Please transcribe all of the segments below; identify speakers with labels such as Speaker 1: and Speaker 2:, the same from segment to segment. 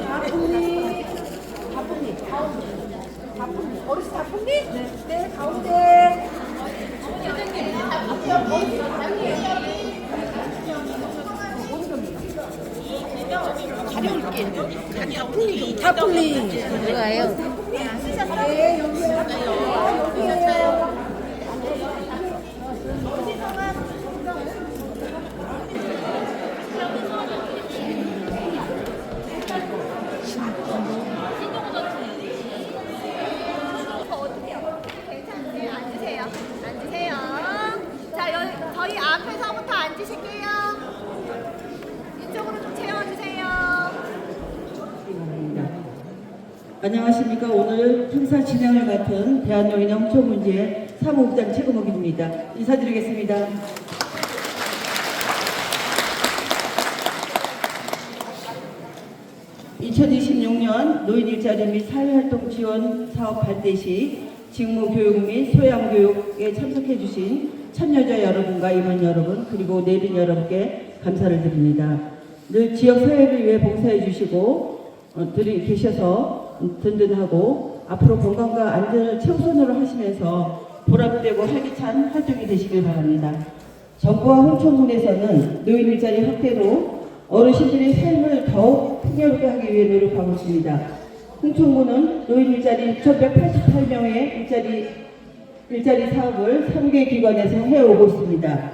Speaker 1: 다품리, 다품리, 가운데. 다품리, 어르신 다품리? 네. 네, 가운데. 가려울게. 다품리.
Speaker 2: 들어가요.
Speaker 1: 네, 여기에요.
Speaker 3: 괜찮으세요? 앉으세요. 앉으세요. 자, 저희 앞에서부터 앉으실게요. 이쪽으로 좀 채워주세요.
Speaker 4: 안녕하십니까. 오늘 행사 진행을 맡은 대한노인의 홍천문제 사무국장 최금옥입니다. 인사드리겠습니다. (2026년) 노인 일자리 및 사회활동 지원 사업 발대 시 직무 교육 및 소양 교육에 참석해 주신 참여자 여러분과 임원 여러분 그리고 내빈 여러분께 감사를 드립니다. 늘 지역 사회를 위해 봉사해 주시고 계셔서 든든하고 앞으로 건강과 안전을 최우선으로 하시면서 보람되고 활기찬 활동이 되시길 바랍니다. 정부와 홍천군에서는 노인 일자리 확대로 어르신들의 삶을 더욱 풍요롭게 하기 위해 노력하고 있습니다. 홍천군은 노인 일자리 6,188명의 일자리 사업을 3개 기관에서 해오고 있습니다.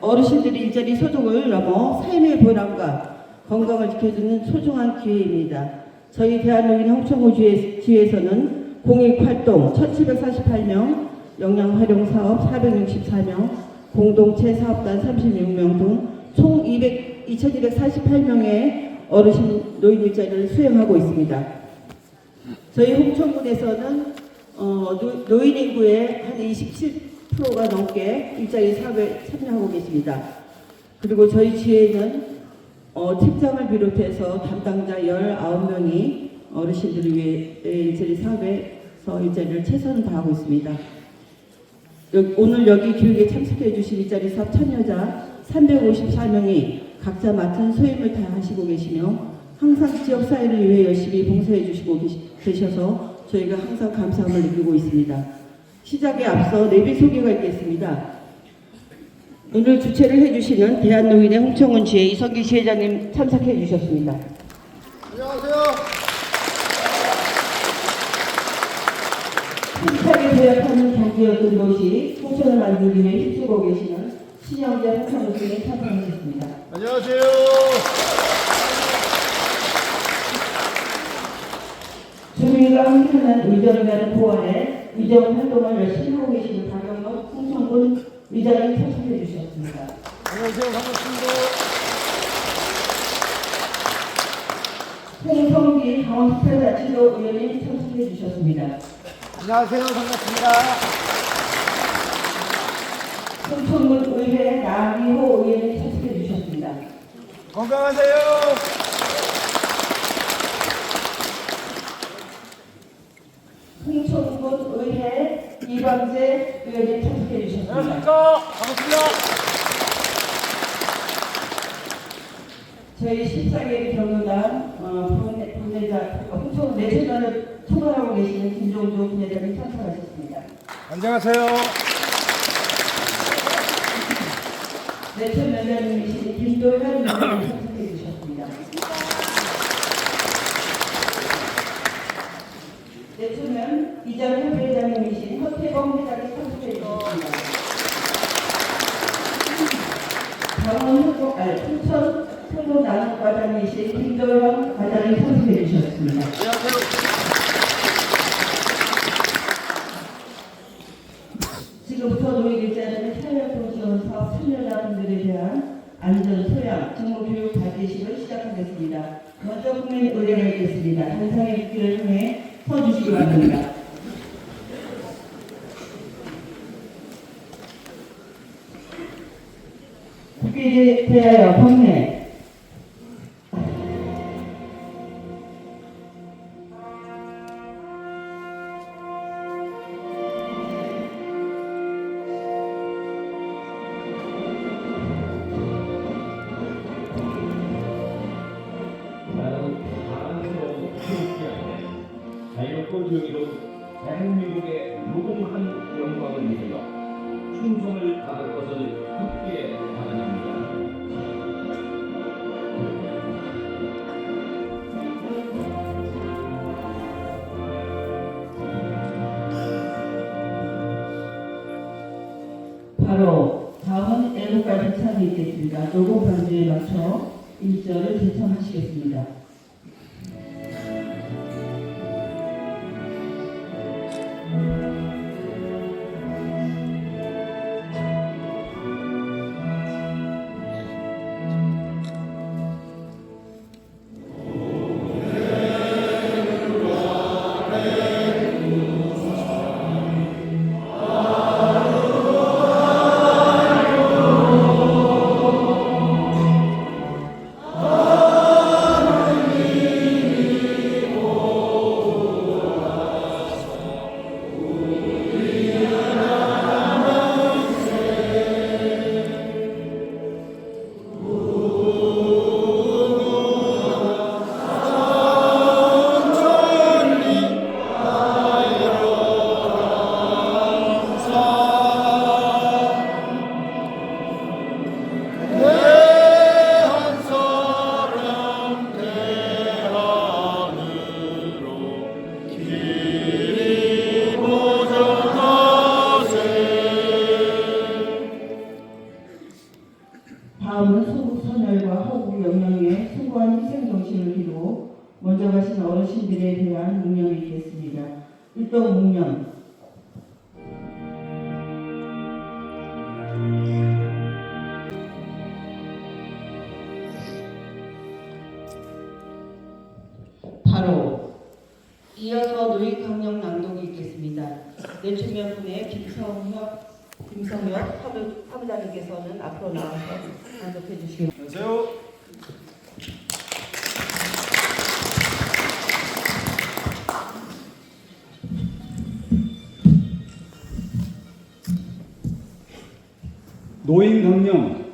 Speaker 4: 어르신들이 일자리 소득을 넘어 삶의 보람과 건강을 지켜주는 소중한 기회입니다. 저희 대한노인 홍천군 지회에서는 공익활동 1,748명, 역량활용사업 464명, 공동체 사업단 36명 등 총 2,248명의 어르신 노인 일자리를 수행하고 있습니다. 저희 홍천군에서는 노인 인구의 한 27%가 넘게 일자리 사업에 참여하고 계십니다. 그리고 저희 지회는 팀장을 비롯해서 담당자 19명이 어르신들을 위해 일자리 사업에서 일자리를 최선을 다하고 있습니다. 오늘 여기 교육에 참석해 주신 일자리 사업 참여자 354명이 각자 맡은 소임을 다하시고 계시며 항상 지역사회를 위해 열심히 봉사해 주시고 계셔서 저희가 항상 감사함을 느끼고 있습니다. 시작에 앞서 내비 소개가 있겠습니다. 오늘 주최를 해주시는 대한노인의 홍천군 지회 이성기 지회장님 참석해 주셨습니다.
Speaker 5: 안녕하세요.
Speaker 4: 힘차게 도약하는 경기였던 곳이 홍천을 만들기 위해 힘쓰고 계시는 신영재 홍천군이 참석하셨습니다.
Speaker 5: 안녕하세요.
Speaker 4: 주민과 함께하는 의정을 가는 보완에 의정 활동을 열심히 하고 계시는 박영록 홍천군 의장님 참석해 주셨습니다.
Speaker 5: 안녕하세요. 반갑습니다.
Speaker 4: 홍성기 강원특별자치도 의원님 참석해 주셨습니다.
Speaker 5: 안녕하세요. 반갑습니다.
Speaker 4: 홍천군 의회 나기호 의원님 참석해 주셨습니다.
Speaker 5: 건강하세요.
Speaker 4: 홍천군 의회 이광재 의원님 참석해 주셨습니다.
Speaker 5: 안녕하십니까. 반갑습니다.
Speaker 4: 저희 14개 경로당 분회장, 홍천군 내세관을 총괄하고 계시는 김종조 분회장님 참석하셨습니다.
Speaker 5: 안녕하세요.
Speaker 4: 내천 위원장님이신 김도현 의원님 참석해 주셨습니다. 내천면 이장현 회장님이신 허태범 회장님 참석해 주셨습니다. 홍천 평론나눔과장이신 김도현 과장님 참석해 주셨습니다.
Speaker 5: 안녕하세요.
Speaker 4: 지금부터 노인 일자리는 사회활동 지원 사업 참여자분들에 대한 안전, 소양, 직무 교육 발대식을 시작하겠습니다. 먼저 국민 의례가 있겠습니다. 단상의 국기를 향해 서주시기 바랍니다. 국기에 대하여 경례.
Speaker 2: 명의로 대한민국의 무궁한 영광을 위하여 충성을 다할 것을 굳게 바랍니다.
Speaker 4: 바로 다음은 애국가를 차례 있겠습니다. 노고 반주에 맞춰 1절을 제청하시겠습니다. 다음은 소국 선열과 호국 영령의 숭고한 희생정신을 이루고 먼저 가신 어르신들에 대한 묵념이 있겠습니다. 일동 묵념. 바로 이어서 노인강령 낭독이 있겠습니다. 내춘면분의 김성혁 사무장님께서는 앞으로 나와서 낭독해 주시기 바랍니다.
Speaker 5: 안녕하세요. 노인 강령.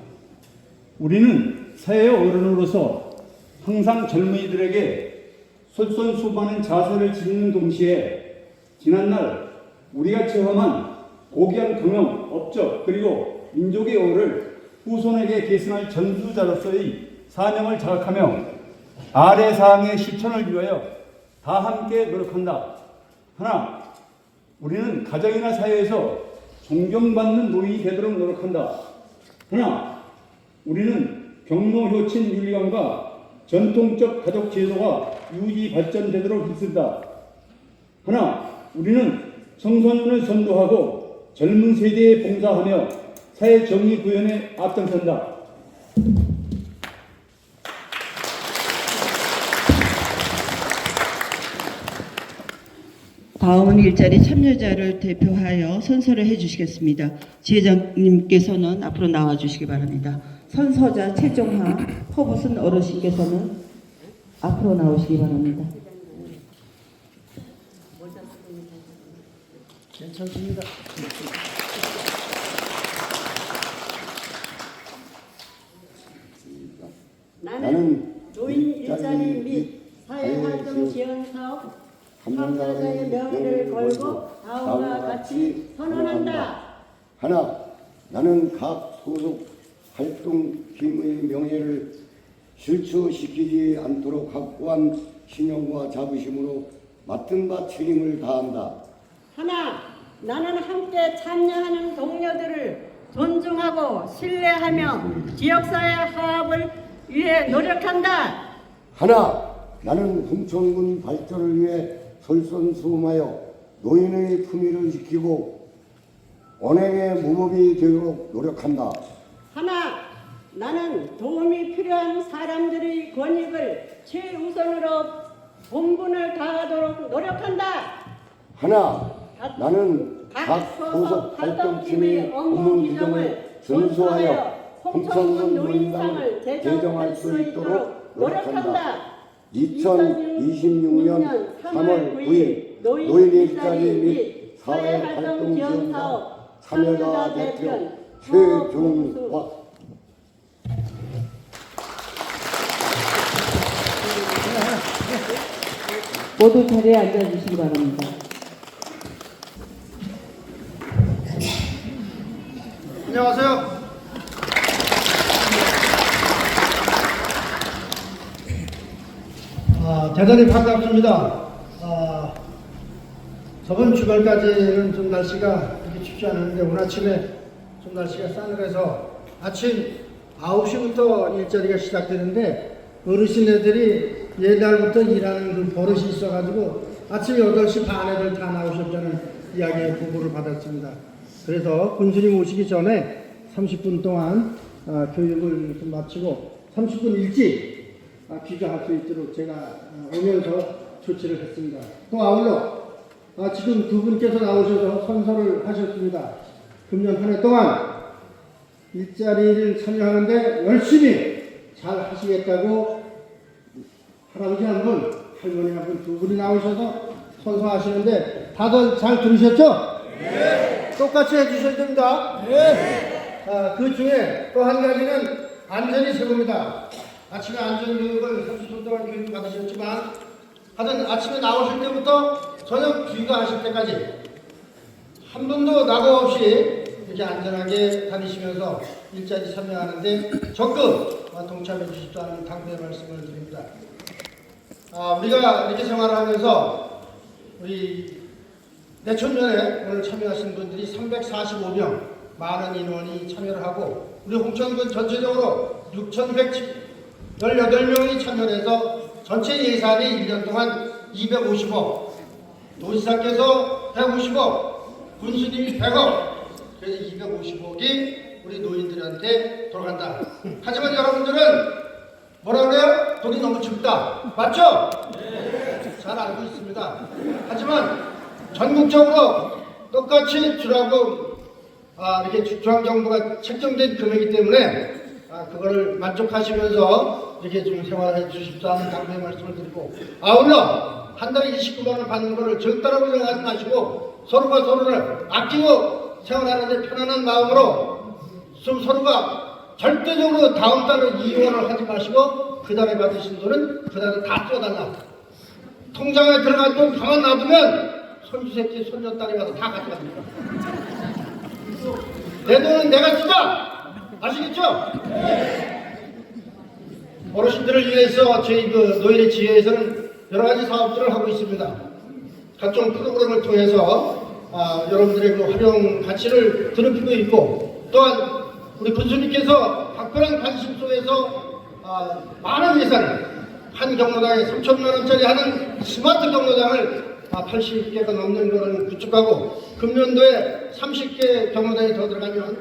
Speaker 5: 우리는 사회의 어른으로서 항상 젊은이들에게 솔선수범하는 자세를 지니는 동시에 지난날 우리가 체험한 고귀한 경험, 업적 그리고 민족의 어를 후손에게 계승할 전수자로서의 사명을 자각하며 아래 사항의 실천을 위하여 다 함께 노력한다. 하나, 우리는 가정이나 사회에서 존경받는 노인이 되도록 노력한다. 하나, 우리는 경로 효친 윤리관과 전통적 가족 제도가 유지 발전되도록 힘쓴다. 하나, 우리는 청소년을 선도하고 젊은 세대에 봉사하며 사회 정의 구현에 앞장선다.
Speaker 4: 다음은 일자리 참여자를 대표하여 선서를 해주시겠습니다. 지회장님께서는 앞으로 나와주시기 바랍니다. 선서자 최종하 허부순 어르신께서는 앞으로 나오시기 바랍니다.
Speaker 5: 괜찮습니다.
Speaker 6: 나는 노인 일자리 및 사회활동 지원 사업 참가자의 명예를 걸고 다음과 같이 선언한다.
Speaker 7: 하나, 나는 각 소속 활동팀의 명예를 실추시키지 않도록 확고한 신용과 자부심으로 맡은 바 책임을 다한다.
Speaker 6: 하나, 나는 함께 참여하는 동료들을 존중하고 신뢰하며 지역사회 화합을 위해 노력한다.
Speaker 7: 하나, 나는 흥천군 발전을 위해 솔선수범하여 노인의 품위를 지키고 언행의 무법이 되도록 노력한다.
Speaker 6: 하나, 나는 도움이 필요한 사람들의 권익을 최우선으로 본분을 다하도록 노력한다.
Speaker 7: 하나, 나는 각 소속 활동팀의 업무 규정을 준수하여 흥천군 노인상을 제정할 수 있도록 노력한다. 2026년 3월 9일 노인 일자리 및 사회활동 지원 사업 참여자 대표 최종화.
Speaker 4: 모두 자리에 앉아주시기 바랍니다.
Speaker 8: 안녕하세요. 대단히 반갑습니다. 저번 주말까지는 좀 날씨가 그렇게 춥지 않았는데 오늘 아침에 좀 날씨가 싸늘해서 아침 9시부터 일자리가 시작되는데 어르신애들이 옛날부터 일하는 그 버릇이 있어가지고 아침 8시 반에들 다 나오셨다는 이야기의 보고를 받았습니다. 그래서 군수님 오시기 전에 30분 동안 교육을 좀 마치고 30분 일찍 귀가할 수 있도록 제가 오면서 조치를 했습니다. 또 아울러 지금 두 분께서 나오셔서 선서를 하셨습니다. 금년 한 해 동안 일자리를 참여하는데 열심히 잘 하시겠다고 할아버지 한 분, 할머니 한 분, 두 분이 나오셔서 선서하시는데 다들 잘 들으셨죠? 네. 똑같이 해주셔야 됩니다. 네. 그 중에 또 한 가지는 안전이 최고입니다. 아침에 안전교육을 30분 동안 교육을 받으셨지만 하여튼 아침에 나오실 때부터 저녁 귀가하실 때까지 한 분도 낙오 없이 이렇게 안전하게 다니시면서 일자리 참여하는데 적극 동참해 주십사는 당부의 말씀을 드립니다. 우리가 이렇게 생활을 하면서 우리 내천면에 오늘 참여하신 분들이 345명 많은 인원이 참여를 하고 우리 홍천군 전체적으로 6,118명이 참여를 해서 전체 예산이 1년 동안 250억, 도지사께서 150억, 군수님이 100억, 그래서 250억이 우리 노인들한테 돌아간다. 하지만 여러분들은 뭐라 그래요? 돈이 너무 적다. 맞죠? 네. 잘 알고 있습니다. 하지만 전국적으로 똑같이 주라고 이렇게 중앙정부가 책정된 금액이기 때문에 그거를 만족하시면서 이렇게 좀 생활해 주십사 하는 당부의 말씀을 드리고 아울러 한 달에 29만 원 받는 거를 적다라고 생각하지 마시고 서로가 서로를 아끼고 생활하는데 편안한 마음으로 좀 서로가 절대적으로 다음 달에 이용을 하지 마시고 그 달에 받으신 돈은 그 달에 다 써달라. 통장에 들어간 돈 가만 놔두면 손주 새끼 손녀딸이 와서 다 가져갑니다. 내 돈은 내가 쓰자. 아시겠죠? 어르신들을 위해서 저희 그 노인의 지혜에서는 여러 가지 사업들을 하고 있습니다. 각종 프로그램을 통해서 여러분들의 그 활용 가치를 드높이고 있고 또한 우리 군수님께서 각별한 관심 속에서 많은 예산을 한 경로당에 3천만 원짜리 하는 스마트 경로당을 80개가 넘는 것을 구축하고 금년도에 30개 경로당이 더 들어가면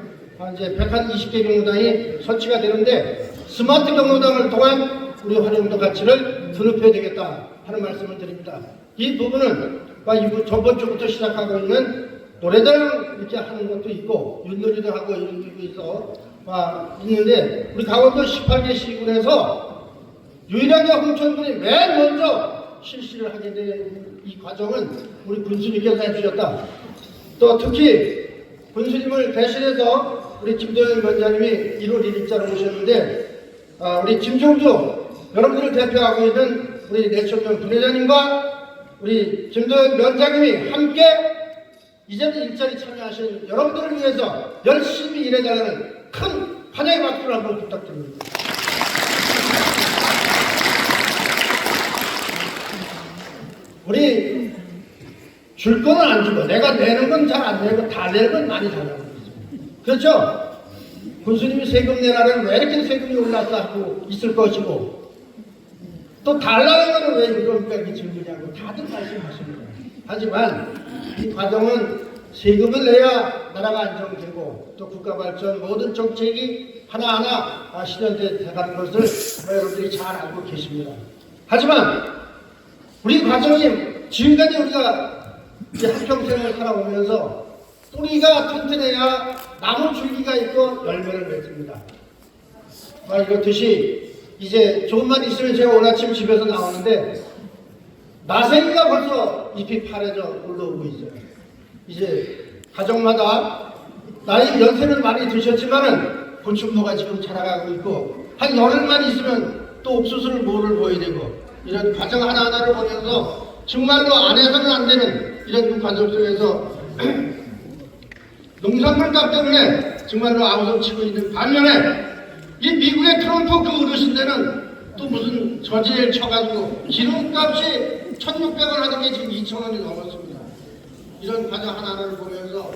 Speaker 8: 이제 120개 경로당이 설치가 되는데 스마트 경로당을 통한 우리 활용도 가치를 드높여야 되겠다 하는 말씀을 드립니다. 이 부분은 저번 주부터 시작하고 있는 노래자랑 이렇게 하는 것도 있고 윷놀이도 하고 이런 게 있어 있는데 우리 강원도 18개 시군에서 유일하게 홍천군이 맨 먼저 실시를 하게 된 이 과정은 우리 군수님께서 해주셨다. 또 특히 군수님을 대신해서 우리 김도영 원장님이 1월 1일자로 오셨는데 우리 김종주 여러분들을 대표하고 있는 우리 내천명 부회장님과 우리 김도영 원장님이 함께 이제는 일자리 참여하신 여러분들을 위해서 열심히 일해달라는 큰 환영의 박수를 한번 부탁드립니다. 우리 줄 거는 안 주고 내가 내는 건 잘 안 내고 다 내는 건 많이 달라고 그렇죠? 군수님이 세금 내라는 왜 이렇게 세금이 올라서 하고 있을 것이고 또 달라는 거는 왜 그러니까 이렇게 질문하고 다들 말씀하십니다. 하지만 이 과정은 세금을 내야 나라가 안정되고 또 국가 발전 모든 정책이 하나하나 실현돼 가는 것을 여러분들이 잘 알고 계십니다. 하지만 우리 과정이 지금까지 우리가 한평생을 살아오면서 뿌리가 튼튼해야 나무 줄기가 있고 열매를 맺습니다. 이렇듯이 이제 조금만 있으면 제가 오늘 아침 집에서 나오는데 나생이가 벌써 잎이 파래져 올라오고 있어요. 이제 가정마다 나이 연세는 많이 드셨지만은 곤충도가 지금 자라가고 있고 한 열흘만 있으면 또 옥수수를 모를 보여야 되고 이런 과정 하나하나를 보면서 정말로 안 해서는 안 되는 이런 과정 속에서 농산물 값 때문에 정말로 아우성 치고 있는 반면에 이 미국의 트럼프 그 어르신들은 또 무슨 저지를 쳐가지고 기름값이 1,600원 하던 게 지금 2,000원이 넘었습니다. 이런 과정 하나를 보면서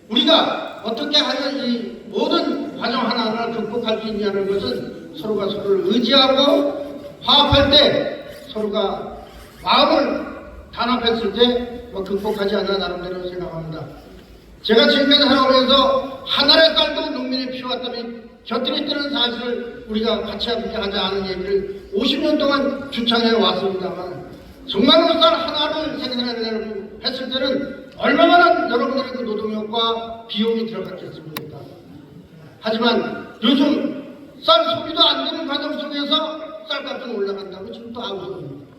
Speaker 8: 우리가 어떻게 하면 이 모든 과정 하나를 극복할 수 있냐는 것은 서로가 서로를 의지하고 화합할 때 서로가 마음을 단합했을 때 극복하지 않나 나름대로 생각합니다. 제가 지금까지 살아오면서 하나의 쌀도 농민이 필요하다면 곁들이 뜨는 사실을 우리가 같이 함께 하자 하는 얘기를 50년 동안 주창해 왔습니다만 정말로 쌀 하나를 생산해내려고 했을 때는 얼마나 여러분들의 그 노동력과 비용이 들어갔겠습니까? 하지만 요즘 쌀 소비도 안 되는 과정 속에서 쌀값은 올라간다고 지금 또 아우성입니다.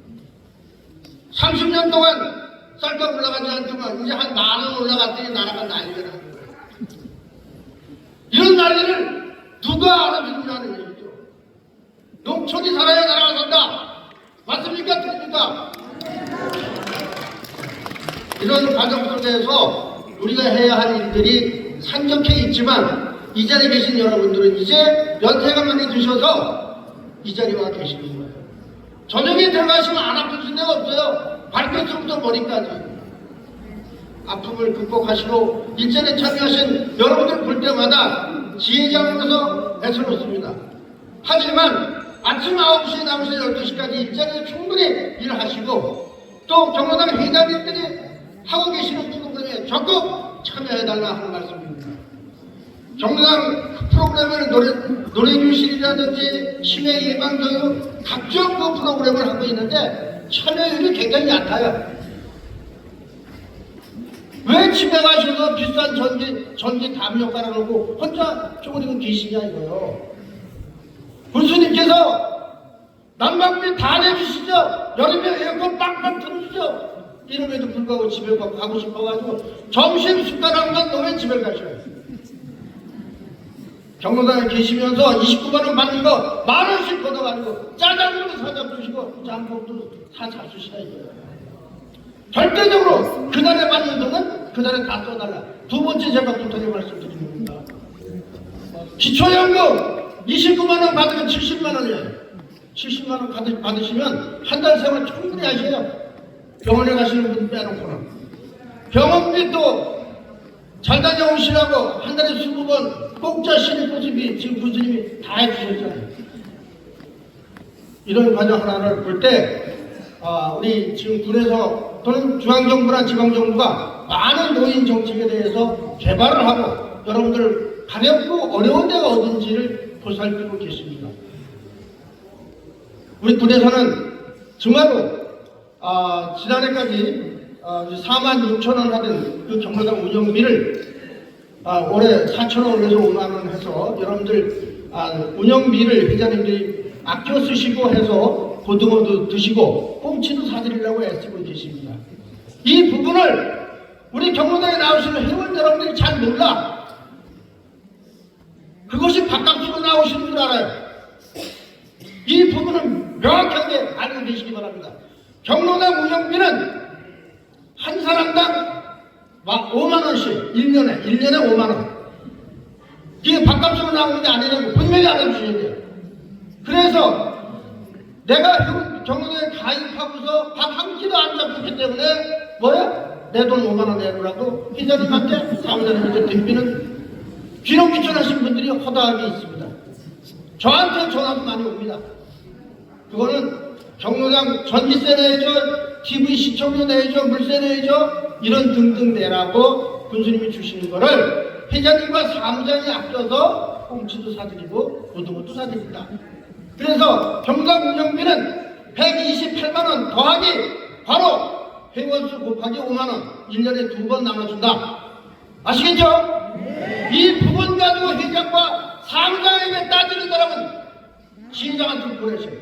Speaker 8: 30년 동안 쌀값 올라가지 않지만 이제 한 10,000원 올라갔더니 나라가 난리가 나는 거예요. 이런 난리를 누가 알아주느냐는 얘기죠. 농촌이 살아야 나라가 산다. 맞습니까? 틀립니까? 이런 과정 속에서 우리가 해야 할 일들이 산적해 있지만 이 자리에 계신 여러분들은 이제 연세가 많이 드셔서 이 자리에 와 계시는 거예요. 저녁에 들어가시면 안 아프신 데가 없어요. 발끝부터 머리까지. 아픔을 극복하시고 일전에 참여하신 여러분들 볼 때마다 지혜장으로서 애쓰놓습니다. 하지만 아침 9시에 나오셔서 12시까지 일자리에 충분히 일하시고 또 경로당 회장님들이 하고 계시는 프로그램에 적극 참여해달라 하는 말씀입니다. 경로당 프로그램을 노래교실이라든지 치매 예방교육 각종 그 프로그램을 하고 있는데 참여율이 굉장히 얕아요. 왜 집에 가셔서 비싼 전기 담요 깔아놓고 혼자 쪼그리고 계시냐 이거요. 군수님께서 난방비 다 내주시죠. 여름에 에어컨 빵빵 틀어주죠. 이름에도 불구하고 집에 가고 싶어가지고 점심 숟가락만 놓으면 집에 가셔요. 경로당에 계시면서 29만원 받는 거 10,000원씩 걷어가지고 짜장면도 사다 주시고 짬뽕도 다 잡수시라 이거예요. 절대적으로 그날에 받는 돈은 그날에 다 써달라. 두 번째 제가 부탁해 말씀드립니다. 기초연금 29만원 받으면 70만원이에요. 70만원 받으시면 한 달 생활 충분히 하셔요. 병원에 가시는 분 빼놓고는. 병원비도 잘 다녀오시라고 한 달에 20번 공짜 신입보습이 지금 군수님이 다 해주셨잖아요. 이런 과정 하나를 볼 때 우리 지금 군에서 또는 중앙정부나 지방정부가 많은 노인 정책에 대해서 개발을 하고 여러분들 가렵고 어려운 데가 어딘지를 보살피고 계십니다. 우리 군에서는 정말로 지난해까지 46,000원 하던 그 경로당 운영비를 올해 4,000원 올려서 5만원 해서 여러분들 운영비를 회장님들이 아껴 쓰시고 해서 고등어도 드시고 꽁치도 사드리려고 애쓰고 계십니다. 이 부분을 우리 경로당에 나오시는 회원 여러분들이 잘 몰라. 그것이 바깥으로 나오시는 줄 알아요. 이 부분은 명확하게 알고 계시기 바랍니다. 경로당 운영비는 한 사람당 5만원씩 1년에 5만원. 이게 바깥으로 나오는 게 아니라고 분명히 알아주셔야 돼요. 그래서 내가 경로당에 가입하고서 밥 한 끼도 안 잡혔기 때문에 뭐야? 내 돈 5만원 내놓으라고 회장님한테 사무장님한테 덤비는 귀농귀촌하신 분들이 허다하게 있습니다. 저한테 전화도 많이 옵니다. 그거는 경로당 전기세 내줘, TV 시청료 내줘, 물세 내줘 이런 등등 내라고 군수님이 주시는 거를 회장님과 사무장이 아껴서 꽁치도 사드리고 고등어도 사드립니다. 그래서 경로당 운영비는 128만원 더하기 바로 회원수 곱하기 5만원 1년에 2번 나눠준다. 아시겠죠? 네. 이 부분 가지고 회장과 사무장에게 따지는 사람은 지회장한테 보내셔요.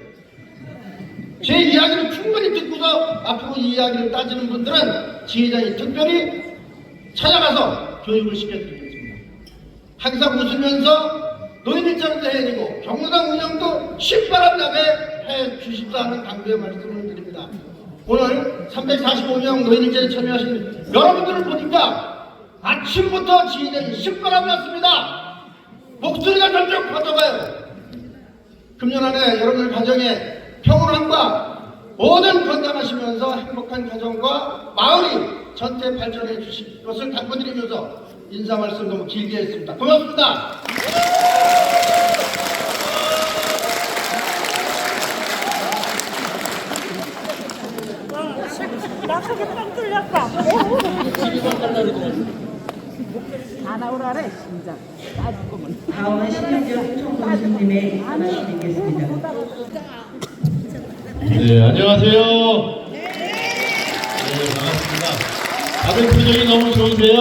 Speaker 8: 제 이야기를 충분히 듣고서 앞으로 이 이야기를 따지는 분들은 지회장이 특별히 찾아가서 교육을 시켜드리겠습니다. 항상 웃으면서 노인 일자리도 해야 되고 경로당 운영도 신바람 나게 해 주십사 하는 강조의 말씀을 드립니다. 오늘 345명 노인일자리에 참여하신 여러분들을 보니까 아침부터 지인의 식바람이 났습니다. 목소리가 점점 커져가요. 금년 안에 여러분들 가정에 평온함과 모든 건강하시면서 행복한 가정과 마을이 전체 발전해 주실 것을 당부드리면서 인사 말씀 너무 길게 했습니다. 고맙습니다.
Speaker 1: 나 속에 뻥 뚫렸다. 다 나오라래 진짜.
Speaker 4: 다음은 신현주 홍천군수님의 말씀 드리겠습니다.
Speaker 9: 네, 안녕하세요. 네, 반갑습니다. 다들 표정이 너무 좋으세요.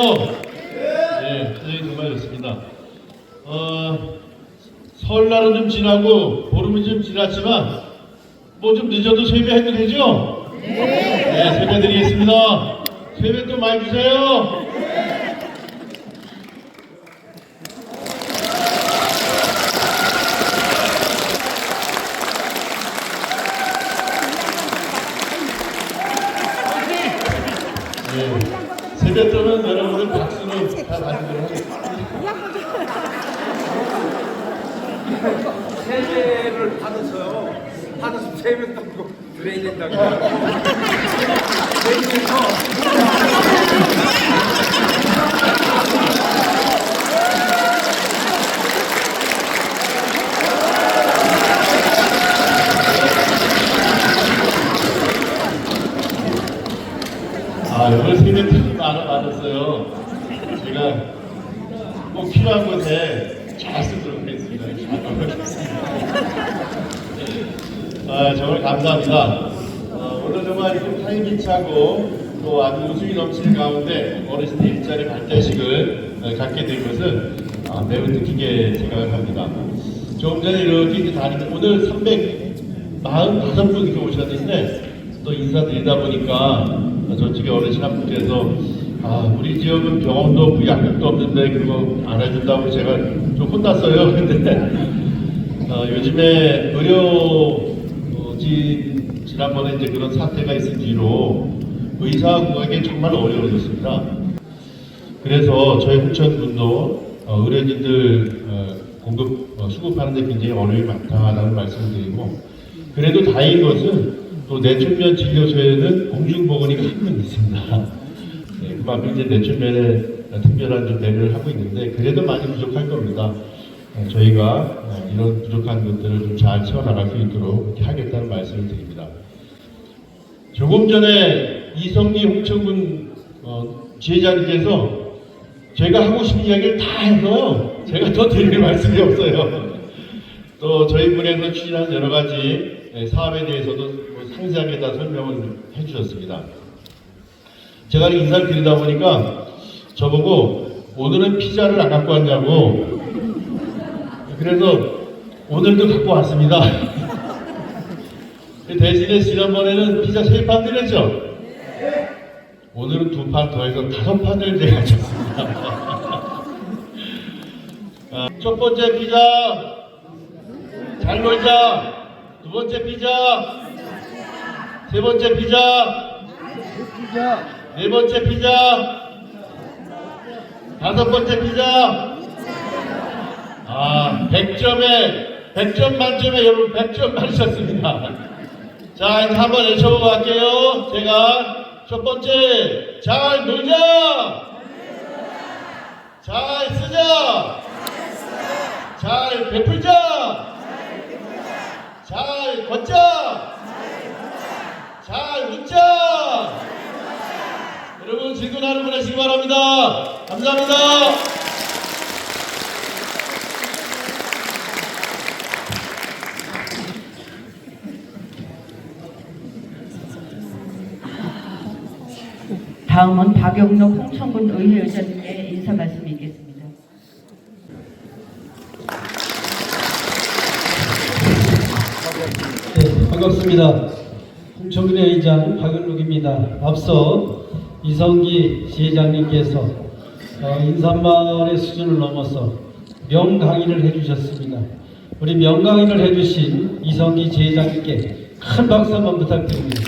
Speaker 9: 네, 표정이 정말 좋습니다. 설날은 좀 지나고 보름은 좀 지났지만 뭐 좀 늦어도 세배해도 되죠? 네, 세배 드리겠습니다. 세배 또 많이 주세요. 세배 또는 여러분을 박수로 다 받는 하겠습니다.
Speaker 10: 세배를 받아서 세배 받고 드려야 된다고.
Speaker 9: 오늘 세배 많았어요. 제가 꼭 필요한 곳에 잘 쓰도록 하겠습니다. 정말 감사합니다. 오늘 정말 이렇게 활기차고 또 아주 웃음이 넘치는 가운데 어르신들 일자리 발대식을 갖게 된 것은 매우 뜻깊게 생각합니다. 조금 전에 이렇게 다니는 오늘 345분 이렇게 오셨는데 또 인사드리다 보니까 저쪽에 어르신 한 분께서 우리 지역은 병원도 없고 약국도 없는데 그거 알아준다고 제가 좀 혼났어요. 근데 요즘에 의료진 지난번에 이제 그런 사태가 있은 뒤로 의사 구하기 정말 어려워졌습니다. 그래서 저희 홍천군도 의료진들 공급 수급하는 데 굉장히 어려움이 많다라는 말씀을 드리고, 그래도 다행인 것은 또 내천면 진료소에는 공중보건의가 한 명 있습니다. 네, 그만큼 이제 내천면에 특별한 좀 배려를 하고 있는데 그래도 많이 부족할 겁니다. 저희가 이런 부족한 것들을 좀 잘 채워나갈 수 있도록 이렇게 하겠다는 말씀을 드립니다. 조금 전에 이성기 홍천군 지회장님께서 제가 하고 싶은 이야기를 다 해서요. 제가 더 드릴 말씀이 없어요. 또 저희 분에서 추진한 여러 가지 사업에 대해서도 상세하게 다 설명을 해주셨습니다. 제가 인사를 드리다 보니까 저보고 오늘은 피자를 안 갖고 왔냐고, 그래서 오늘도 갖고 왔습니다. 대신에 지난번에는 피자 3판 드렸죠? 오늘은 2판 더해서 5판을 드렸습니다. 첫 번째 피자 잘 놀자, 두 번째 피자, 세 번째 피자, 네 번째 피자, 5번째 피자. 100점 만점에 여러분 100점 맞으셨습니다. 자, 이제 한번 외쳐보고 갈게요. 제가 첫 번째, 잘 놀자, 잘 쓰자, 잘 베풀자, 잘 걷자, 잘 웃자. 여러분 즐거운 하루 보내시기 바랍니다. 감사합니다.
Speaker 4: 다음은 박영록 홍천군 의회 의장님의 인사 말씀이 있겠습니다.
Speaker 11: 네, 반갑습니다. 홍천군 의장 박영록입니다. 앞서 이성기 지회장님께서 인사말의 수준을 넘어서 명강의를 해주셨습니다. 우리 명강의를 해주신 이성기 지회장님께 큰 박수 한번 부탁드립니다.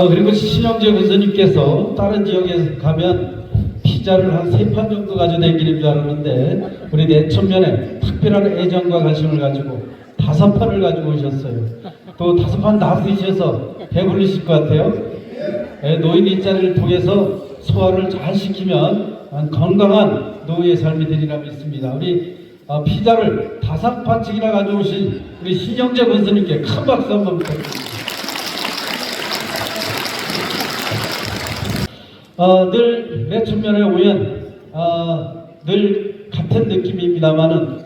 Speaker 11: 그리고 신영재 군수님께서 다른 지역에 가면 피자를 한 3판 정도 가지고 다니는 줄 알았는데 우리 내천면에 특별한 애정과 관심을 가지고 5판을 가지고 오셨어요. 또 5판 다 드셔서 배부르실 것 같아요. 노인 일자리를 통해서 소화를 잘 시키면 건강한 노후의 삶이 되리라 믿습니다. 우리 피자를 5판씩이나 가져오신 우리 신영재 군수님께 큰 박수 한번 부탁드립니다. 늘 내천면에 오면 늘 같은 느낌입니다만은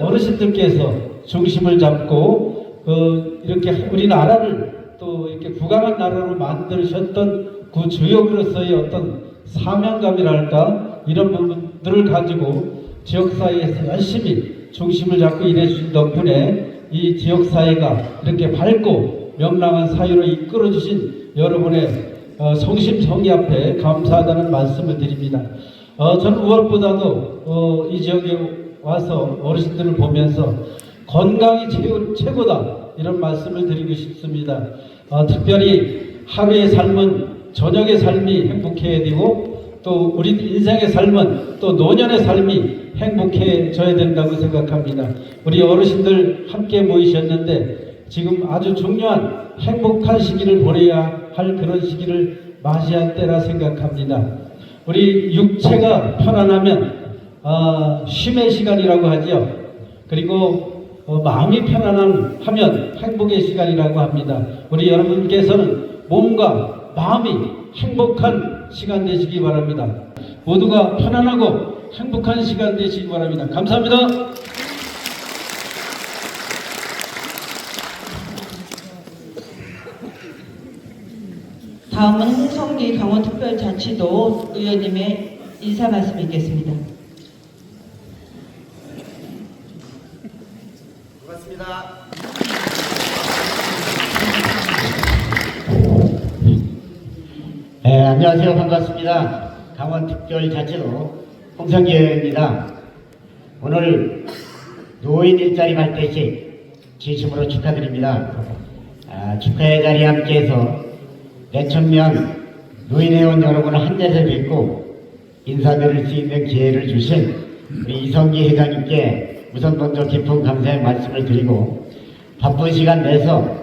Speaker 11: 어르신들께서 중심을 잡고 이렇게 우리나라를 또 이렇게 구강한 나라로 만드셨던 그 주역으로서의 어떤 사명감이랄까 이런 부분들을 가지고 지역사회에서 열심히 중심을 잡고 일해주신 덕분에 이 지역사회가 이렇게 밝고 명랑한 사회로 이끌어주신 여러분의 성심성의 앞에 감사하다는 말씀을 드립니다. 저는 무엇보다도 이 지역에 와서 어르신들을 보면서 건강이 최고다 이런 말씀을 드리고 싶습니다. 특별히 하루의 삶은 저녁의 삶이 행복해야 되고 또 우리 인생의 삶은 또 노년의 삶이 행복해져야 된다고 생각합니다. 우리 어르신들 함께 모이셨는데 지금 아주 중요한 행복한 시기를 보내야 할 그런 시기를 맞이한 때라 생각합니다. 우리 육체가 편안하면 쉼의 시간이라고 하죠. 그리고 마음이 편안하면 행복의 시간이라고 합니다. 우리 여러분께서는 몸과 마음이 행복한 시간 되시기 바랍니다. 모두가 편안하고 행복한 시간 되시기 바랍니다. 감사합니다.
Speaker 4: 다음은 홍성기 강원특별자치도 의원님의 인사 말씀 있겠습니다.
Speaker 10: 고맙습니다.
Speaker 12: 네, 안녕하세요. 반갑습니다. 강원특별자치도 홍성기 의원입니다. 오늘 노인 일자리 발대식 진심으로 축하드립니다. 축하의 자리에 함께해서 내천면 노인회원 여러분을 한 자리에서 뵙고 인사드릴 수 있는 기회를 주신 우리 이성기 회장님께 우선 먼저 깊은 감사의 말씀을 드리고 바쁜 시간 내서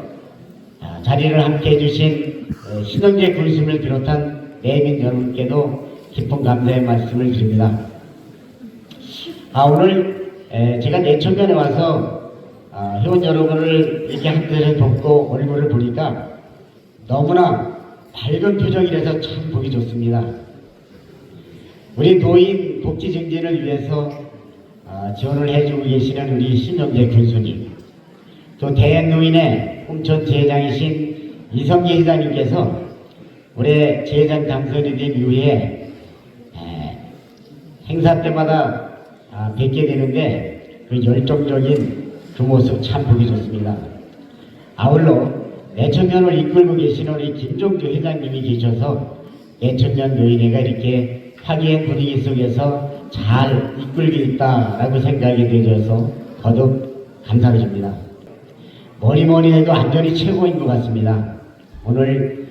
Speaker 12: 자리를 함께 해주신 신영재 군수님을 비롯한 내민 여러분께도 깊은 감사의 말씀을 드립니다. 오늘 제가 내천면에 와서 회원 여러분을 이렇게 함께 돕고 얼굴을 보니까 너무나 밝은 표정이라서 참 보기 좋습니다. 우리 노인 복지 증진을 위해서 지원을 해주고 계시는 우리 신영재 군수님, 또 대한노인의 홍천 지회장이신 이성기 회장님께서 올해 지회장 당선이 된 이후에 행사 때마다 뵙게 되는데 그 열정적인 그 모습 참 보기 좋습니다. 아울러 내천면을 이끌고 계시는 우리 김종주 회장님이 계셔서 내천면 노인회가 이렇게 화기애애 분위기 속에서 잘 이끌고 있다라고 생각이 되셔서 거듭 감사를 줍니다. 뭐니 해도 안전이 최고인 것 같습니다. 오늘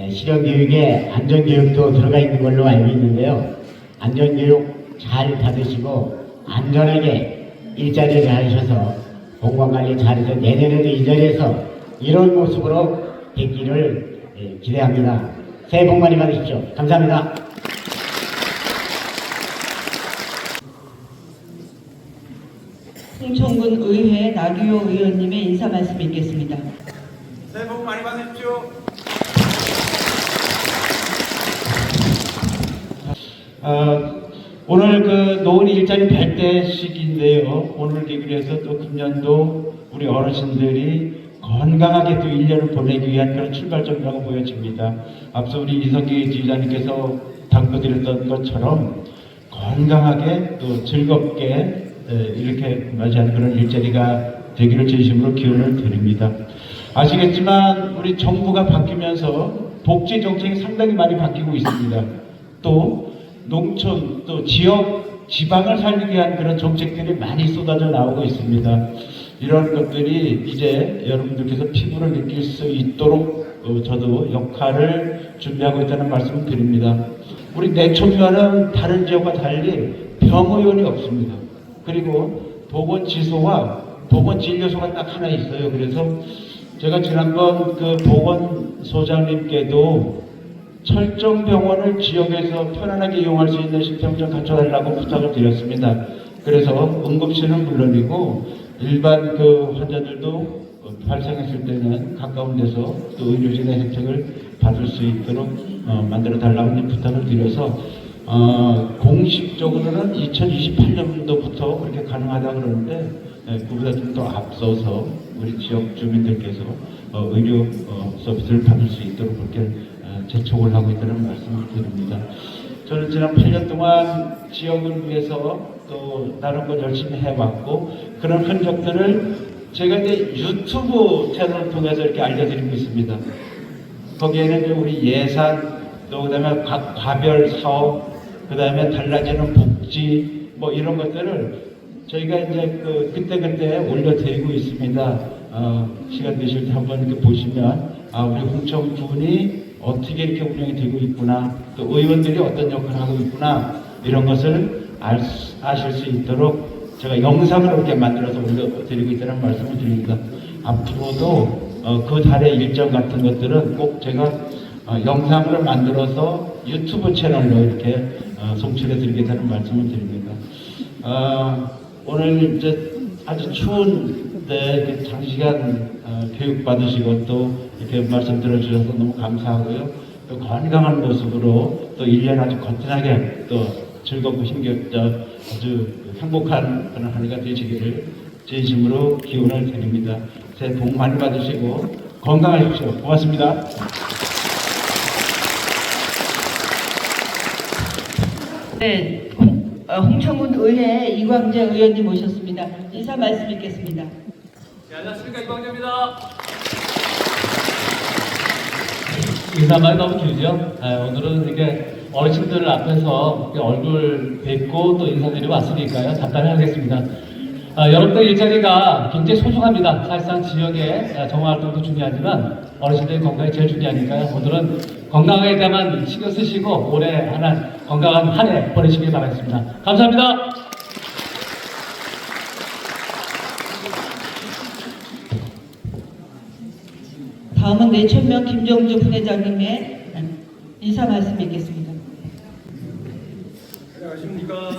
Speaker 12: 실용교육에 안전교육도 들어가 있는 걸로 알고 있는데요. 안전교육 잘 받으시고 안전하게 일자리를 잘 하셔서 건강관리 잘해서 내년에도 이 자리에서 이런 모습으로 뵙기를 기대합니다. 새해 복 많이 받으십시오. 감사합니다.
Speaker 4: 홍천군 의회 나규호 의원님의 인사 말씀 있겠습니다.
Speaker 10: 새해 복 많이 받으십시오.
Speaker 11: 오늘 그 노인 일자리 발대식인데요. 오늘 기분에서 또 금년도 우리 어르신들이 건강하게 또 1년을 보내기 위한 그런 출발점이라고 보여집니다. 앞서 우리 이성기 지휘자님께서 당부드렸던 것처럼 건강하게 또 즐겁게 이렇게 맞이하는 그런 일자리가 되기를 진심으로 기원을 드립니다. 아시겠지만 우리 정부가 바뀌면서 복지 정책이 상당히 많이 바뀌고 있습니다. 또 농촌 또 지역 지방을 살리기 위한 그런 정책들이 많이 쏟아져 나오고 있습니다. 이런 것들이 이제 여러분들께서 피부를 느낄 수 있도록 저도 역할을 준비하고 있다는 말씀을 드립니다. 우리 내초면은 다른 지역과 달리 병의원이 없습니다. 그리고 보건지소와 보건진료소가 딱 하나 있어요. 그래서 제가 지난번 그 보건소장님께도 철정병원을 지역에서 편안하게 이용할 수 있는 시스템을 좀 갖춰달라고 부탁을 드렸습니다. 그래서 응급실은 물론이고 일반 그 환자들도 발생했을 때는 가까운 데서 또 의료진의 혜택을 받을 수 있도록 만들어 달라고 부탁을 드려서 공식적으로는 2028년도부터 그렇게 가능하다 그러는데 그보다 좀 더 앞서서 우리 지역 주민들께서 의료 서비스를 받을 수 있도록 그렇게 재촉을 하고 있다는 말씀을 드립니다. 저는 지난 8년 동안 지역을 위해서 또 다른 걸 열심히 해왔고 그런 흔적들을 제가 이제 유튜브 채널을 통해서 이렇게 알려드리고 있습니다. 거기에는 이제 우리 예산, 또 그다음에 각 과별 사업, 그다음에 달라지는 복지 뭐 이런 것들을 저희가 이제 그때 올려드리고 있습니다. 시간 되실 때 한번 이렇게 보시면 우리 홍천군이 어떻게 이렇게 운영이 되고 있구나, 또 의원들이 어떤 역할을 하고 있구나 이런 것을 아실 수 있도록 제가 영상을 이렇게 만들어서 올려드리고 있다는 말씀을 드립니다. 앞으로도 그 달의 일정 같은 것들은 꼭 제가 영상을 만들어서 유튜브 채널로 이렇게 송출해 드리겠다는 말씀을 드립니다. 오늘 이제 아주 추운데 장시간 교육 받으시고 또 이렇게 말씀 들어주셔서 너무 감사하고요. 또 건강한 모습으로 또 1년 아주 거뜬하게 또 즐겁고 아주 행복한 그런 한 해가 되시기를 진심으로 기원을 드립니다. 새해 복 많이 받으시고 건강하십시오. 고맙습니다.
Speaker 4: 네, 홍천군 의회 이광재 의원님 모셨습니다. 인사 말씀 있겠습니다.
Speaker 13: 네, 안녕하십니까. 이광재입니다. 인사말이 너무 길죠? 오늘은 이렇게 어르신들 앞에서 얼굴 뵙고 또 인사드리고 왔으니까요. 간단히 하겠습니다. 여러분들 일자리가 굉장히 소중합니다. 사실상 지역의 정화활동도 중요하지만 어르신들의 건강이 제일 중요하니까요. 오늘은 건강에 대한 신경 쓰시고 올해 하나 건강한 한 해 보내시길 바라겠습니다. 감사합니다.
Speaker 4: 다음은 내천면 김정주 부회장님의 인사 말씀 있겠습니다.
Speaker 10: 안녕하십니까.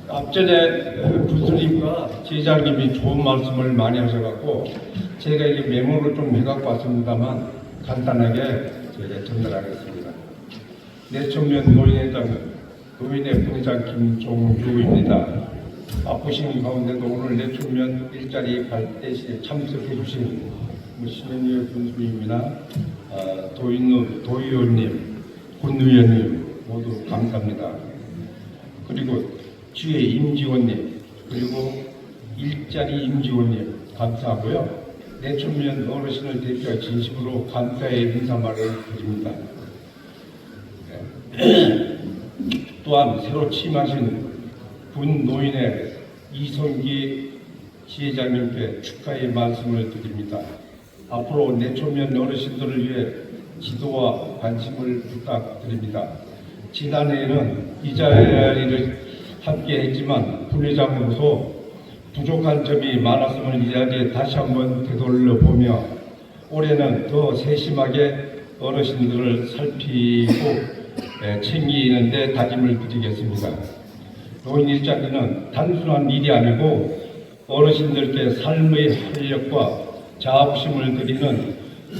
Speaker 5: 앞전에 부스님과 지회장님이 좋은 말씀을 많이 하셔갖고 제가 이게 메모를 좀 해갖고 왔습니다만 간단하게 저희가 전달하겠습니다. 내천면 노인의 부회장 김종주입니다. 바쁘신 가운데도 오늘 내천면 일자리 발대식에 참석해 주신 신현희 군수님이나 도의원님, 군의원님 모두 감사합니다. 그리고 주의 임지원님, 그리고 일자리 임지원님 감사하고요. 내천면 어르신을 대표해 진심으로 감사의 인사말을 드립니다. 또한 새로 취임하신 군 노인의 이성기 지회장님께 축하의 말씀을 드립니다. 앞으로 내천면 어르신들을 위해 지도와 관심을 부탁드립니다. 지난해에는 이 자리를 함께 했지만 부회장으로서 부족한 점이 많았음을 이 자리에 다시 한번 되돌려 보며 올해는 더 세심하게 어르신들을 살피고 챙기는 데 다짐을 드리겠습니다. 노인 일자리는 단순한 일이 아니고 어르신들께 삶의 활력과 자부심을 드리는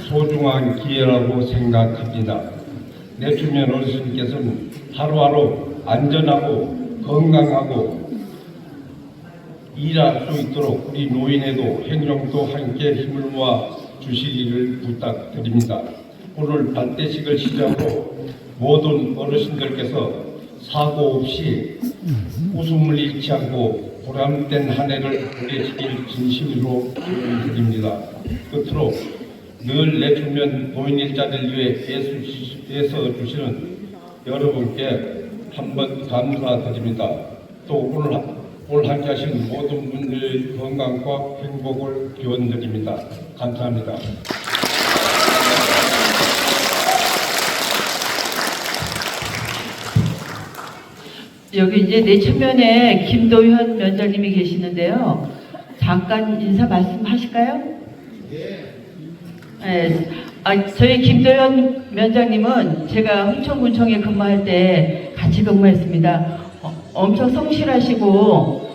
Speaker 5: 소중한 기회라고 생각합니다. 내천면 어르신께서는 하루하루 안전하고 건강하고 일할 수 있도록 우리 노인에도 행정도 함께 힘을 모아 주시기를 부탁드립니다. 오늘 발대식을 시작으로 모든 어르신들께서 사고 없이 웃음을 잃지 않고 보람된 한 해를 보내시길 진심으로 기원드립니다. 끝으로 늘 내천면 노인 일자리를 위해 애써 주시는 여러분께 한번 감사드립니다. 또 오늘 오늘 함께하신 모든 분들의 건강과 행복을 기원드립니다. 감사합니다.
Speaker 4: 여기 이제 내천면에 김도현 위원장님이 계시는데요. 잠깐 인사 말씀하실까요? 네. 저희 김도현 위원장님은 제가 홍천군청에 근무할 때 같이 근무했습니다. 엄청 성실하시고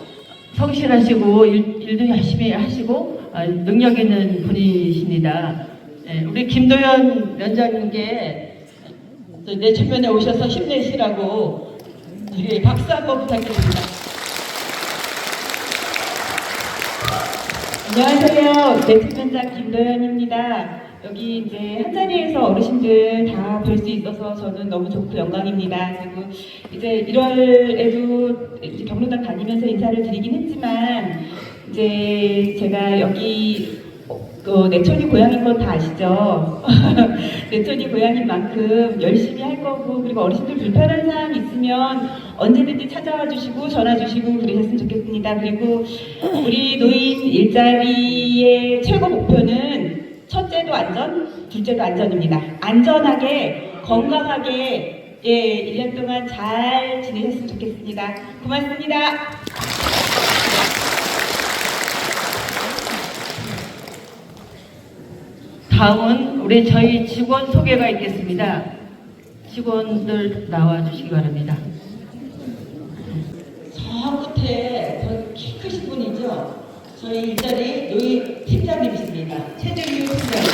Speaker 4: 일도 열심히 하시고 능력 있는 분이십니다. 네, 우리 김도현 위원장님께 내천면에 오셔서 힘내시라고 박수 한번 부탁드립니다.
Speaker 14: 안녕하세요. 내천면장 김도현입니다. 여기 이제 한자리에서 어르신들 다 뵐 수 있어서 저는 너무 좋고 영광입니다. 그리고 이제 1월에도 이제 경로당 다니면서 인사를 드리긴 했지만 이제 제가 여기 내천이 고향인 건 다 아시죠? 내천이 고향인 만큼 열심히 할 거고, 그리고 어르신들 불편한 사항 있으면 언제든지 찾아와 주시고 전화 주시고 그러셨으면 좋겠습니다. 그리고 우리 노인 일자리의 최고 목표는 첫째도 안전, 둘째도 안전입니다. 안전하게, 건강하게 1년 동안 잘 지내셨으면 좋겠습니다. 고맙습니다.
Speaker 4: 다음은 우리 저희 직원 소개가 있겠습니다. 직원들 나와주시기 바랍니다. 저 끝에 저 키 크신 분이죠? 저희 일자리 노인 팀장님이십니다. 최정유 팀장님.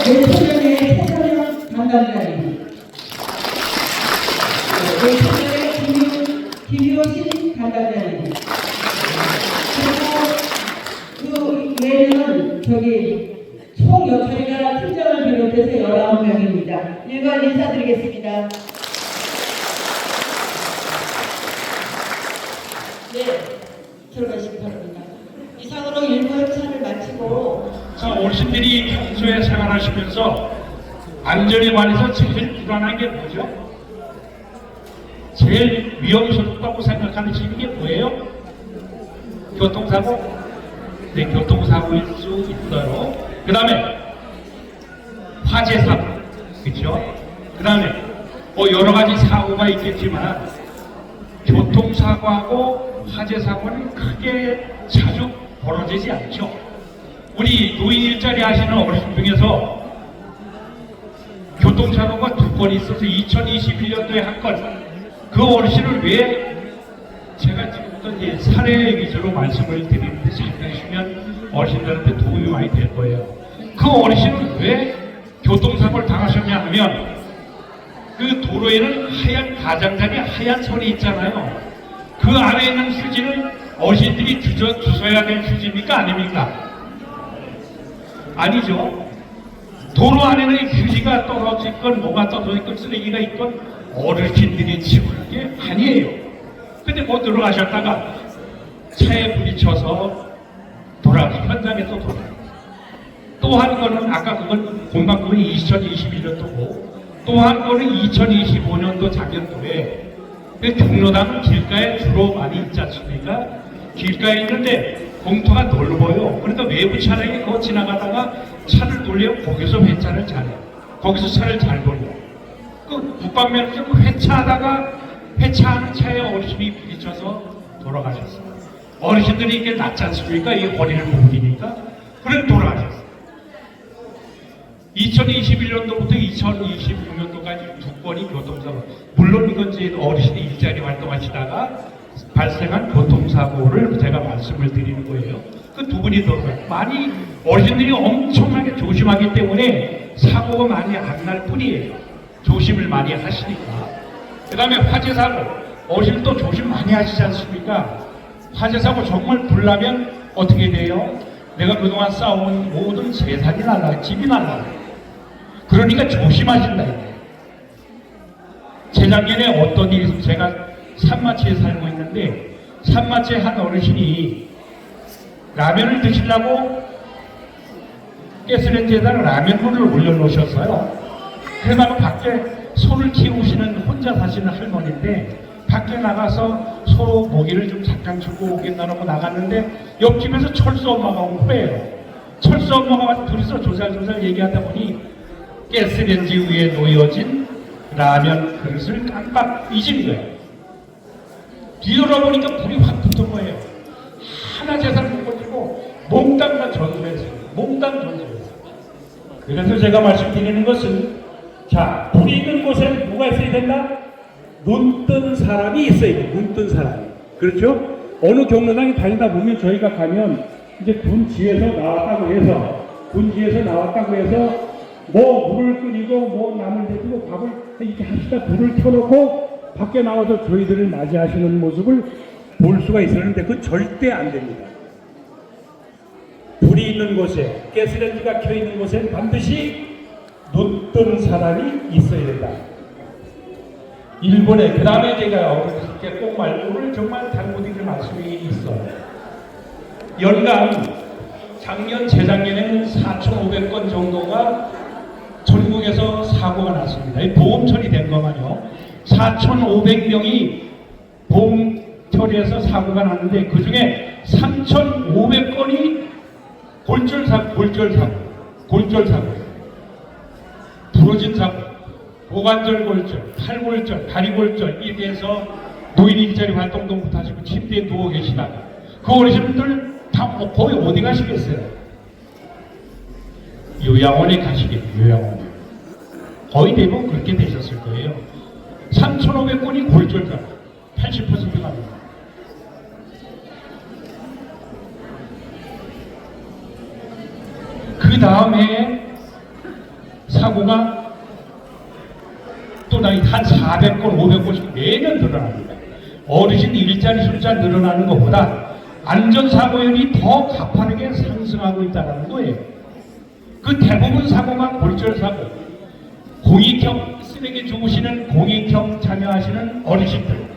Speaker 4: 내천면의 최선영 담당자님. 내천면의 김효신 담당자님. 그 외에는 총 저희가 팀장을 비롯해서 19명입니다. 일괄 인사드리겠습니다. 네, 들어가시기 바랍니다. 이상으로 1부 행사를 마치고
Speaker 5: 어르신들이 평소에 생활하시면서 안전에 관해서 제일 불안한 게 뭐죠? 제일 위험스럽다고 생각하는 게 뭐예요? 교통사고? 네, 교통사고일 수 있어요. 그 다음에 화재사고, 그렇죠? 그 다음에 여러 가지 사고가 있겠지만 교통사고하고 화재사고는 크게 자주 벌어지지 않죠. 우리 노인 일자리 하시는 어르신 중에서 교통사고가 2건 있어서 2021년도에 한 건, 그 어르신을 왜 제가 지금부터 이제 사례 위주로 말씀을 드리는데 잘 들으시면 어르신들한테 도움이 많이 될 거예요. 그 어르신은 왜 교통사고를 당하셨냐 하면 그 도로에는 하얀 가장자리 하얀 선이 있잖아요. 그 안에 있는 휴지는 어르신들이 주워야 될 휴지입니까? 아닙니까? 아니죠. 도로 안에는 휴지가 떨어져 있건 뭐가 떨어져 있건 쓰레기가 있건 어르신들이 치울 게 아니에요. 근데 못 들어가셨다가 차에 부딪혀서 현장에서 돌아가요. 또 한 거는 아까 그건 공방금이 2021년도고 또 한 거는 2025년도 작년도에 그 경로당은 길가에 주로 많이 있지 않습니까? 길가에 있는데 공터가 넓어요. 그러니까 외부 차량이 그거 지나가다가 차를 돌려요. 거기서 회차를 잘해요. 거기서 차를 잘 돌려요. 그 북방면에서 회차하는 차에 어르신이 부딪혀서 돌아가셨어요. 어르신들이 이게 낫지 않습니까? 이 허리를 굽히니까. 그래 돌아가셨어요. 2021년도부터 2026년도까지 2건이 교통사고. 물론 이건 이제 어르신이 일자리 활동하시다가 발생한 교통사고를 제가 말씀을 드리는 거예요. 그 2분이 돌아가요. 많이 어르신들이 엄청나게 조심하기 때문에 사고가 많이 안 날 뿐이에요. 조심을 많이 하시니까. 그 다음에 화재사고, 어르신도 조심 많이 하시지 않습니까? 화재사고 정말 불나면 어떻게 돼요? 내가 그동안 쌓아온 모든 재산이 날라가요. 집이 날라가요. 그러니까 조심하신다 이거예요. 재작년에 어떤 일이, 제가 산마치에 살고 있는데 산마치에 한 어르신이 라면을 드시려고 가스레인지에다가 라면물을 올려놓으셨어요. 그러다가 밖에 손을 키우시는 혼자 사시는 할머니인데 밖에 나가서 서로 모기를 좀 잠깐 주고 오겠다고 나갔는데 옆집에서 철수 엄마가 온 거예요. 철수 엄마가 와서 둘이서 조잘조잘 얘기하다 보니 가스레인지 위에 놓여진 라면 그릇을 깜빡 잊은 거예요. 뒤돌아보니까 불이 확 붙은 거예요. 하나 재산 못 버티고 몽땅만 전수했어요. 몽땅 전수했어요. 그래서 제가 말씀드리는 것은, 자, 불이 있는 곳에는 누가 있어야 된다? 눈 뜬 사람이 있어야 돼요. 눈 뜬 사람이. 그렇죠? 어느 경로당에 다니다 보면 저희가 가면 이제 군지에서 나왔다고 해서 뭐 물을 끓이고 뭐 나물 데피고 밥을 이렇게 합시다 불을 켜놓고 밖에 나와서 저희들을 맞이하시는 모습을 볼 수가 있었는데 그건 절대 안 됩니다. 불이 있는 곳에, 가스레인지가 켜 있는 곳에 반드시 눈 뜬 사람이 있어야 된다. 일본에, 그 다음에 제가 어저께 꼭 오늘 정말 잘못드릴 말씀이 있어요. 연간 작년, 재작년에는 4,500건 정도가 전국에서 사고가 났습니다. 보험 처리된 것만요. 4,500명이 보험 처리해서 사고가 났는데 그 중에 3,500건이 골절사고, 부러진 사고, 고관절 골절, 팔골절, 다리골절 이렇게 해서 노인 일자리 활동도 못하시고 침대에 누워 계시다가 그 어르신들 다 거의 어디 가시겠어요? 요양원에 가시겠죠. 요양원. 거의 대부분 그렇게 되셨을 거예요. 3,500건이 골절사, 80% 갑니다. 그 다음에 사고가 또 한 400건, 500건씩 매년 늘어납니다. 어르신 일자리 숫자 늘어나는 것보다 안전사고율이 더 가파르게 상승하고 있다는 거예요. 그 대부분 사고가 골절사고, 공익형 쓰레기 주우시는 공익형 참여하시는 어르신들,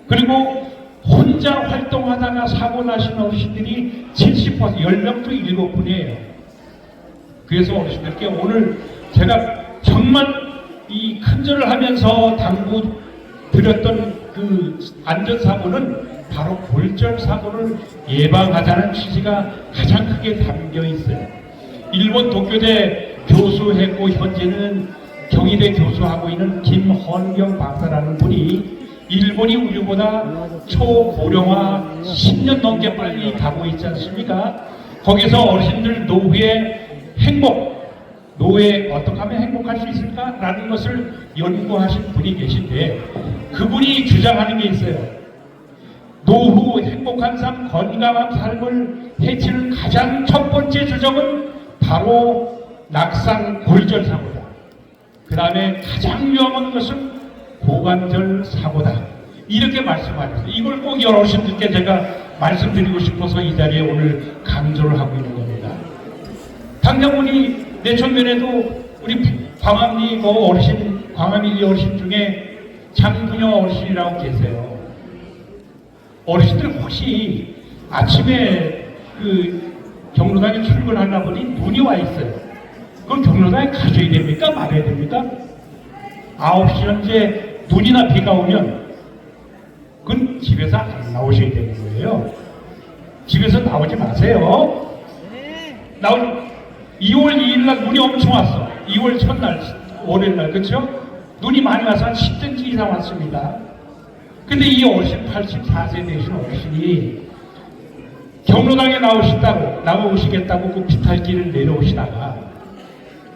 Speaker 5: 그리고 혼자 활동하다가 사고 나신 어르신들이 70%, 10명 중 7분이에요. 그래서 어르신들께 오늘 제가 정말 이 큰절을 하면서 당부 드렸던 그 안전사고는 바로 골절사고를 예방하자는 취지가 가장 크게 담겨 있어요. 일본 도쿄대 교수했고 현재는 경희대 교수하고 있는 김헌경 박사라는 분이 일본이 우리보다 초고령화 10년 넘게 빨리 가고 있지 않습니까? 거기서 어르신들 노후의 행복, 노후에 어떻게 하면 행복할 수 있을까? 라는 것을 연구하신 분이 계신데 그분이 주장하는 게 있어요. 노후 행복한 삶, 건강한 삶을 해치는 가장 첫 번째 주적은 바로 낙상 골절 사고다. 그 다음에 가장 위험한 것은 고관절 사고다. 이렇게 말씀하셨어요. 이걸 꼭 여러분들께 제가 말씀드리고 싶어서 이 자리에 오늘 강조를 하고 있는 겁니다. 당장분이 내천면에도 우리 광암리 어르신, 광암리 어르신 중에 장군여 어르신이라고 계세요. 어르신들 혹시 아침에 그 경로당에 출근하나 보니 눈이 와 있어요. 그럼 경로당에 가셔야 됩니까? 말아야 됩니까? 9시 현재 눈이나 비가 오면 그건 집에서 안 나오셔야 되는 거예요. 집에서 나오지 마세요. 2월 2일 날 눈이 엄청 왔어. 2월 첫날, 월요일 날, 그렇죠? 눈이 많이 와서 한 10cm 이상 왔습니다. 근데 이 어르신 84세 되신 어르신이 경로당에 나오시겠다고 그 비탈길을 내려오시다가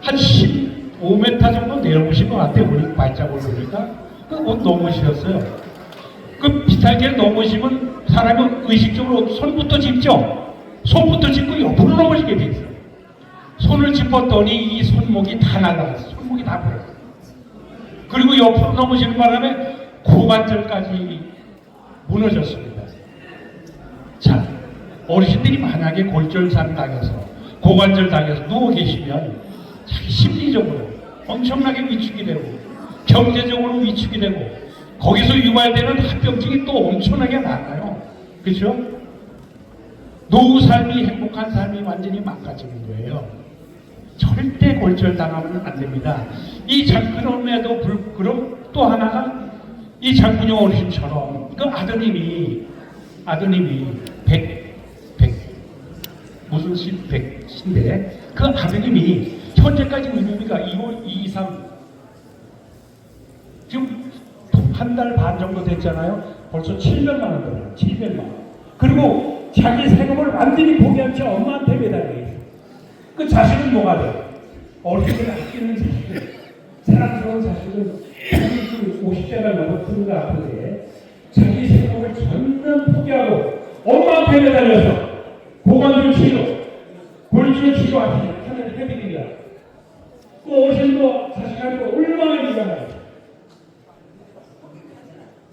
Speaker 5: 한 15m 정도 내려오신 것 같아요. 우리 발자국을 보니까. 그건 넘으셨어요. 그 비탈길 넘으시면 사람이 의식적으로 손부터 짚죠? 손부터 짚고 옆으로 넘어지게 돼 있어요. 손을 짚었더니 이 손목이 다 날아갔어요. 손목이 다 부러졌어요. 그리고 옆으로 넘어지는 바람에 고관절까지 무너졌습니다. 자, 어르신들이 만약에 골절상 당해서 고관절 당해서 누워 계시면 자기 심리적으로 엄청나게 위축이 되고 경제적으로 위축이 되고 거기서 유발되는 합병증이 또 엄청나게 많아요. 그렇죠? 노후 삶이 행복한 삶이 완전히 망가지는 거예요. 절대 골절 당하면 안 됩니다. 이 그럼에도 그럼 또 하나가 이 장군영 어르신처럼 그 아드님이 무슨 백신데 그 아드님이 현재까지 의료비가 2월 2, 3 지금 한 달 반 정도 됐잖아요. 벌써 700만 원 들어요. 700만 원. 그리고 자기 세금을 완전히 포기한 채 엄마한테 매달려 있어. 그 자식은 뭐가 돼? 어르신을 아끼는 자식을, 사랑스러운 자식을 50세가 넘어뜨는 거 아픈데 자기 세금을 전면 포기하고 엄마한테 매달려서 고관절 치료, 골절 치료하는 해드립니다. 그 어르신도 자식하고 얼마나 미안해요.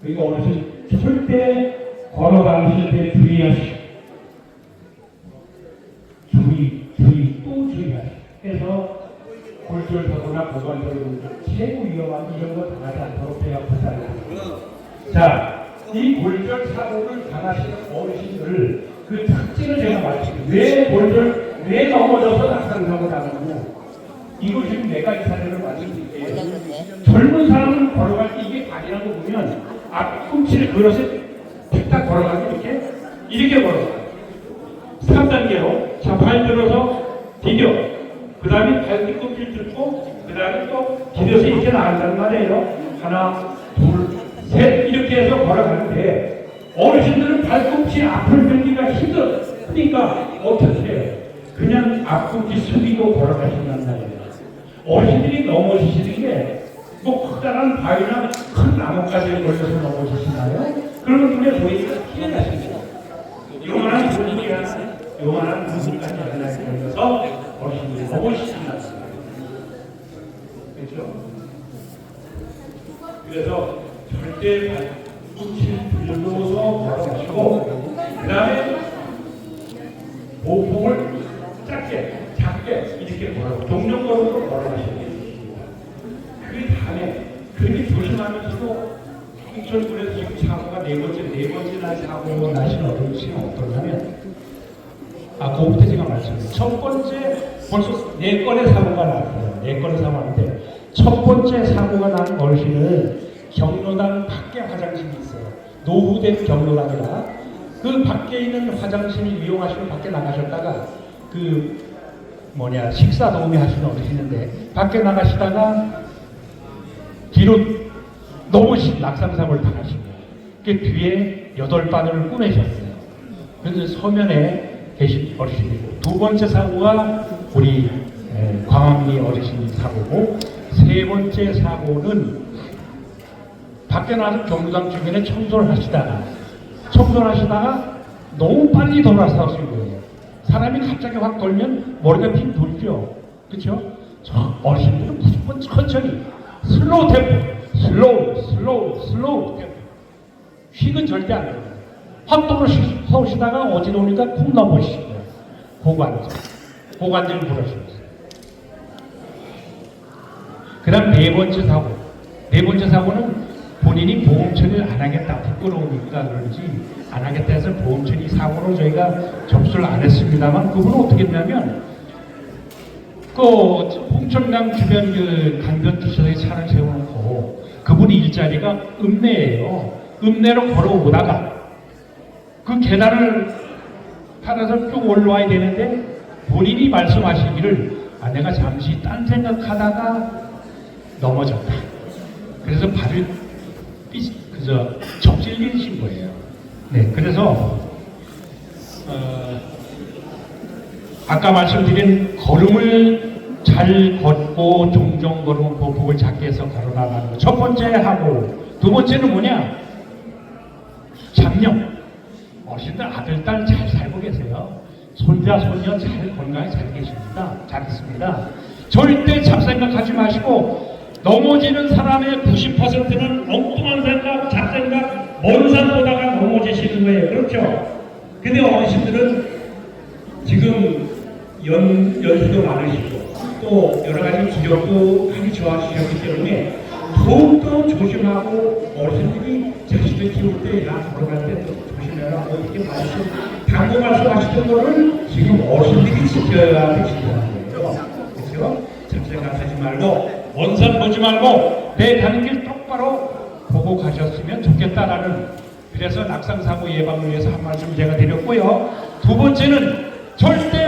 Speaker 5: 그러니까 어르신 절대 걸어다니실 때 주의하시오. 또 주의하시오. 그래서 골절사고나 고관절 최고 위험한 이런 거 당하지 않도록 배워 보살펴. 자, 이 골절 사고를 당하시는 어르신들 그 특징을 제가 말씀드릴게요. 왜 넘어져서 낙상사고 당하느냐. 이거 지금 내가 이 사례를 말씀드릴게요. 젊은 사람은 걸어갈 때 이게 아니라고 보면 앞꿈치를 걸어서 탁탁 걸어가고 이렇게 걸어가요. 3단계로 자, 발 들어서 디뎌. 그 다음에 발 뒤꿈치를 들고 그 다음에 또 디뎌서 이렇게 나간다는 말이에요. 하나, 둘, 셋 이렇게 해서 걸어가는데 어르신들은 발꿈치 앞을 들기가 힘들으니까 어떻게 해요? 그냥 앞꿈치 숙이고 걸어가신단 말이에요. 어르신들이 넘어지시는 게 뭐 커다란 바위나 큰 나뭇가지에 걸려서 넘어지시나요? 그러면 눈에 보이니까 피해 가십니다. 요만한 부분까지 하나에 걸려서 어르신들이 넘어지십니다. 그렇죠? 그래서 절대 발꿈치를 들려서 걸어가시고 그 다음에 보폭을 작게 이렇게 걸어가고 동정걸음으로 걸어가시면 됩니다. 그 다음에 그렇게 조심하면서도 홍천군에서 지금 사고가 네 번째나 사고 나신 어르신이 어떠냐면 그부터 제가 말씀드려요. 첫 번째 벌써 4건의 사고가 났어요. 4건의 사고가 났는데 첫 번째 사고가 난 어르신은 경로당 밖에 화장실이 있어요. 노후된 경로당이라 그 밖에 있는 화장실을 이용하시고 밖에 나가셨다가 식사 도우미 하시는 어르신인데 밖에 나가시다가 뒤로 넘으신 낙상사고를 당하신 거예요. 그 뒤에 8바늘을 꾸매셨어요. 그래서 서면에 계신 어르신이고 두 번째 사고가 우리 광암리 어르신 사고고 세 번째 사고는 밖에 나와서 경로당 주변에 청소를 하시다가 너무 빨리 돌아서신 거예요. 사람이 갑자기 확 돌면 머리가 빙 돌죠. 그렇죠? 저 어르신들은 무조건 천천히 슬로우 템포, 슬로우 템포. 휙은 절대 안 해요. 확 돌아서시다가 어지러우니까 쿵 넘어지시고요. 고관절 부러지셨어요. 그 다음 네 번째 사고는 본인이 보험 처리를 안 하겠다. 부끄러우니까 그런지 안 하겠다 해서 보험 처리 사고로 저희가 접수를 안 했습니다만 그분은 어떻게 했냐면 홍천강 주변 강변 기차에 차를 세워놓고 그분이 일자리가 읍내예요. 읍내로 걸어오다가 그 계단을 타서 쭉 올라와야 되는데 본인이 말씀하시기를 내가 잠시 딴 생각하다가 넘어졌다. 그래서 발을 접질리신 거예요. 네, 그래서 아까 말씀드린 걸음을 잘 걷고 종종 걸음 보폭을 작게 해서 걸어나가는 거. 첫 번째 하고 두 번째는 뭐냐? 잡념. 어르신들 아들, 딸 잘 살고 계세요. 손자, 손녀 잘 건강히 잘 계십니다. 잘 있습니다. 절대 잡생각하지 마시고 넘어지는 사람의 90%는 엉뚱한 생각, 잡생각, 먼 산 보다가 넘어지시는 거예요. 그렇죠? 근데 어르신들은 지금 연세도 많으시고 또 여러 가지 기력도 많이 좋아지셨기 때문에 더욱더 조심하고 어르신들이 자식들 키울 때 걸어갈 때 조심해라 이렇게 당고 말씀하시던 거를 지금 어르신들이 지켜야 되시는 거예요. 그렇죠? 잡생각하지 말고 원산 보지 말고 내 가는 길 똑바로 보고 보고 가셨으면 좋겠다라는, 그래서 낙상사고 예방을 위해서 한 말씀 제가 드렸고요. 두 번째는 절대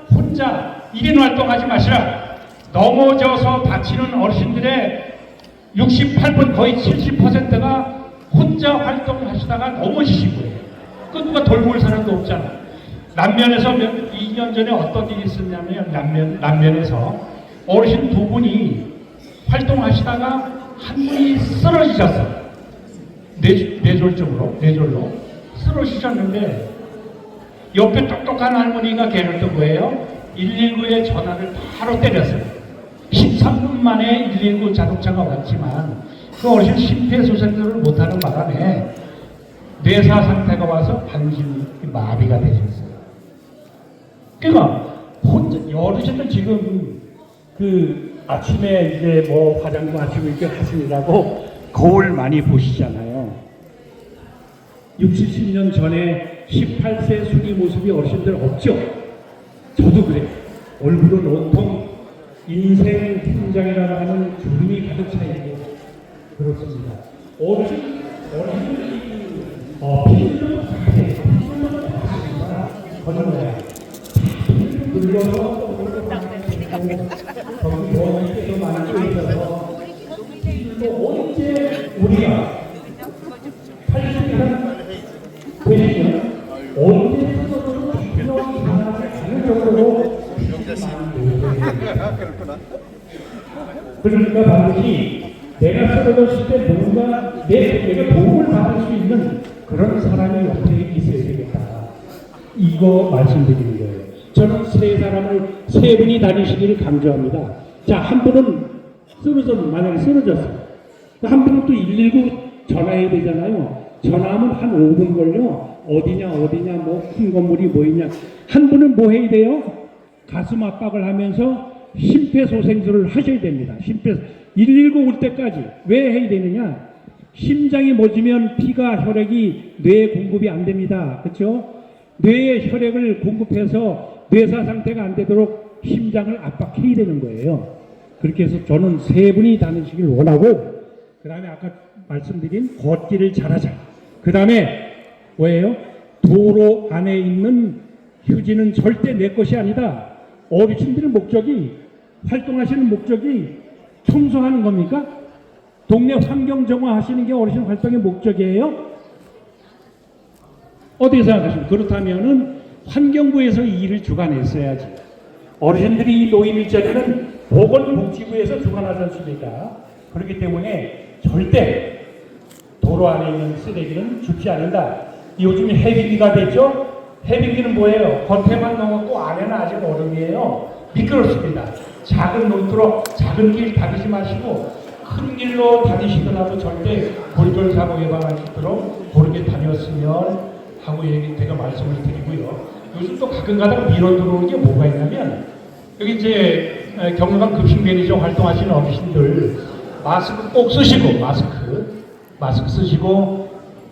Speaker 5: 혼자 1인 활동하지 마시라. 넘어져서 다치는 어르신들의 68% 거의 70%가 혼자 활동을 하시다가 넘어지신 거예요. 그 누가 돌볼 사람도 없잖아. 남면에서 2년 전에 어떤 일이 있었냐면, 남면에서 어르신 두 분이 활동하시다가 한 분이 쓰러지셨어요. 뇌졸로 쓰러지셨는데 옆에 똑똑한 할머니가 계셨던 거예요. 119에 전화를 바로 때렸어요. 13분 만에 119 자동차가 왔지만 그 어르신 심폐소생술을 못하는 바람에 뇌사 상태가 와서 반신이 마비가 되셨어요. 그러니까 어르신들 지금 그 아침에 이제 뭐 화장도 마시고 이렇게 하시느라고 거울 많이 보시잖아요. 60, 70년 전에 18세 순이 모습이 어르신들 없죠? 저도 그래요. 얼굴은 온통 인생 팀장이라고 하는 주름이 가득 차 있고 그렇습니다. 어르신들이 피부는 거는 거야. 늙어서 거기 병원이 또 많이 있어서 또 언제 우리가 80년 되시면 언제부터 필요한 변화를 가는 정도로 그러니까 반드시 내가 쓰러졌을 때 뭔가 내가 도움을 받을 수 있는 그런 사람이 옆에 있어야 되겠다. 이거 말씀드리는 거예요. 저는 세 분이 다니시기를 강조합니다. 자, 한 분은 만약에 쓰러졌어요. 한 분은 또 119 전화해야 되잖아요. 전화하면 한 5분 걸려. 어디냐, 뭐 큰 건물이 뭐 있냐. 한 분은 뭐 해야 돼요? 가슴 압박을 하면서 심폐소생술을 하셔야 됩니다. 119 올 때까지. 왜 해야 되느냐? 심장이 멎으면 피가 혈액이 뇌에 공급이 안 됩니다. 그렇죠? 뇌에 혈액을 공급해서 뇌사 상태가 안 되도록 심장을 압박해야 되는 거예요. 그렇게 해서 저는 세 분이 다니시길 원하고, 그 다음에 아까 말씀드린 걷기를 잘하자. 그 다음에 뭐예요? 도로 안에 있는 휴지는 절대 내 것이 아니다. 어르신들의 목적이, 활동하시는 목적이 청소하는 겁니까? 동네 환경 정화하시는 게 어르신 활동의 목적이에요? 어떻게 생각하십니까? 그렇다면은 환경부에서 이 일을 주관했어야지. 어르신들이 이 노인 일자리는 보건복지부에서 주관하지 않습니까? 그렇기 때문에 절대 도로 안에 있는 쓰레기는 줍지 않는다. 요즘 해빙기가 됐죠? 해빙기는 뭐예요? 겉에만 넣었고 안에는 아직 얼음이에요. 미끄럽습니다. 작은 논두로 작은 길 다니지 마시고 큰 길로 다니시더라도 절대 골절 사고 예방할 수 있도록 그렇게 다녔으면 하고 제가 말씀을 드리고요. 요즘 또 가끔가다 밀어 들어오는 게 뭐가 있냐면, 여기 이제 경로당 급식 매니저 활동하시는 어르신들 마스크 꼭 쓰시고, 마스크 쓰시고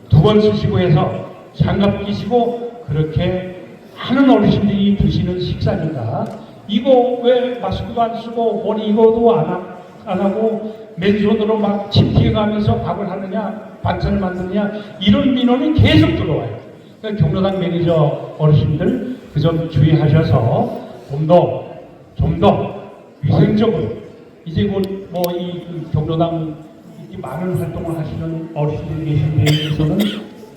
Speaker 5: 2번 쓰시고 해서 장갑 끼시고 그렇게 하는 어르신들이 드시는 식사니까 이거 왜 마스크도 안 쓰고 머리 이거도 안 하고 맨손으로 막 침 튀어가면서 밥을 하느냐, 반찬을 만드느냐, 이런 민원이 계속 들어와요. 그러니까 경로당 매니저 어르신들 그 점 주의하셔서 좀 더 위생적으로, 이제 곧 뭐 이 경로당 많은 활동을 하시는 어르신들이 계신 데에서는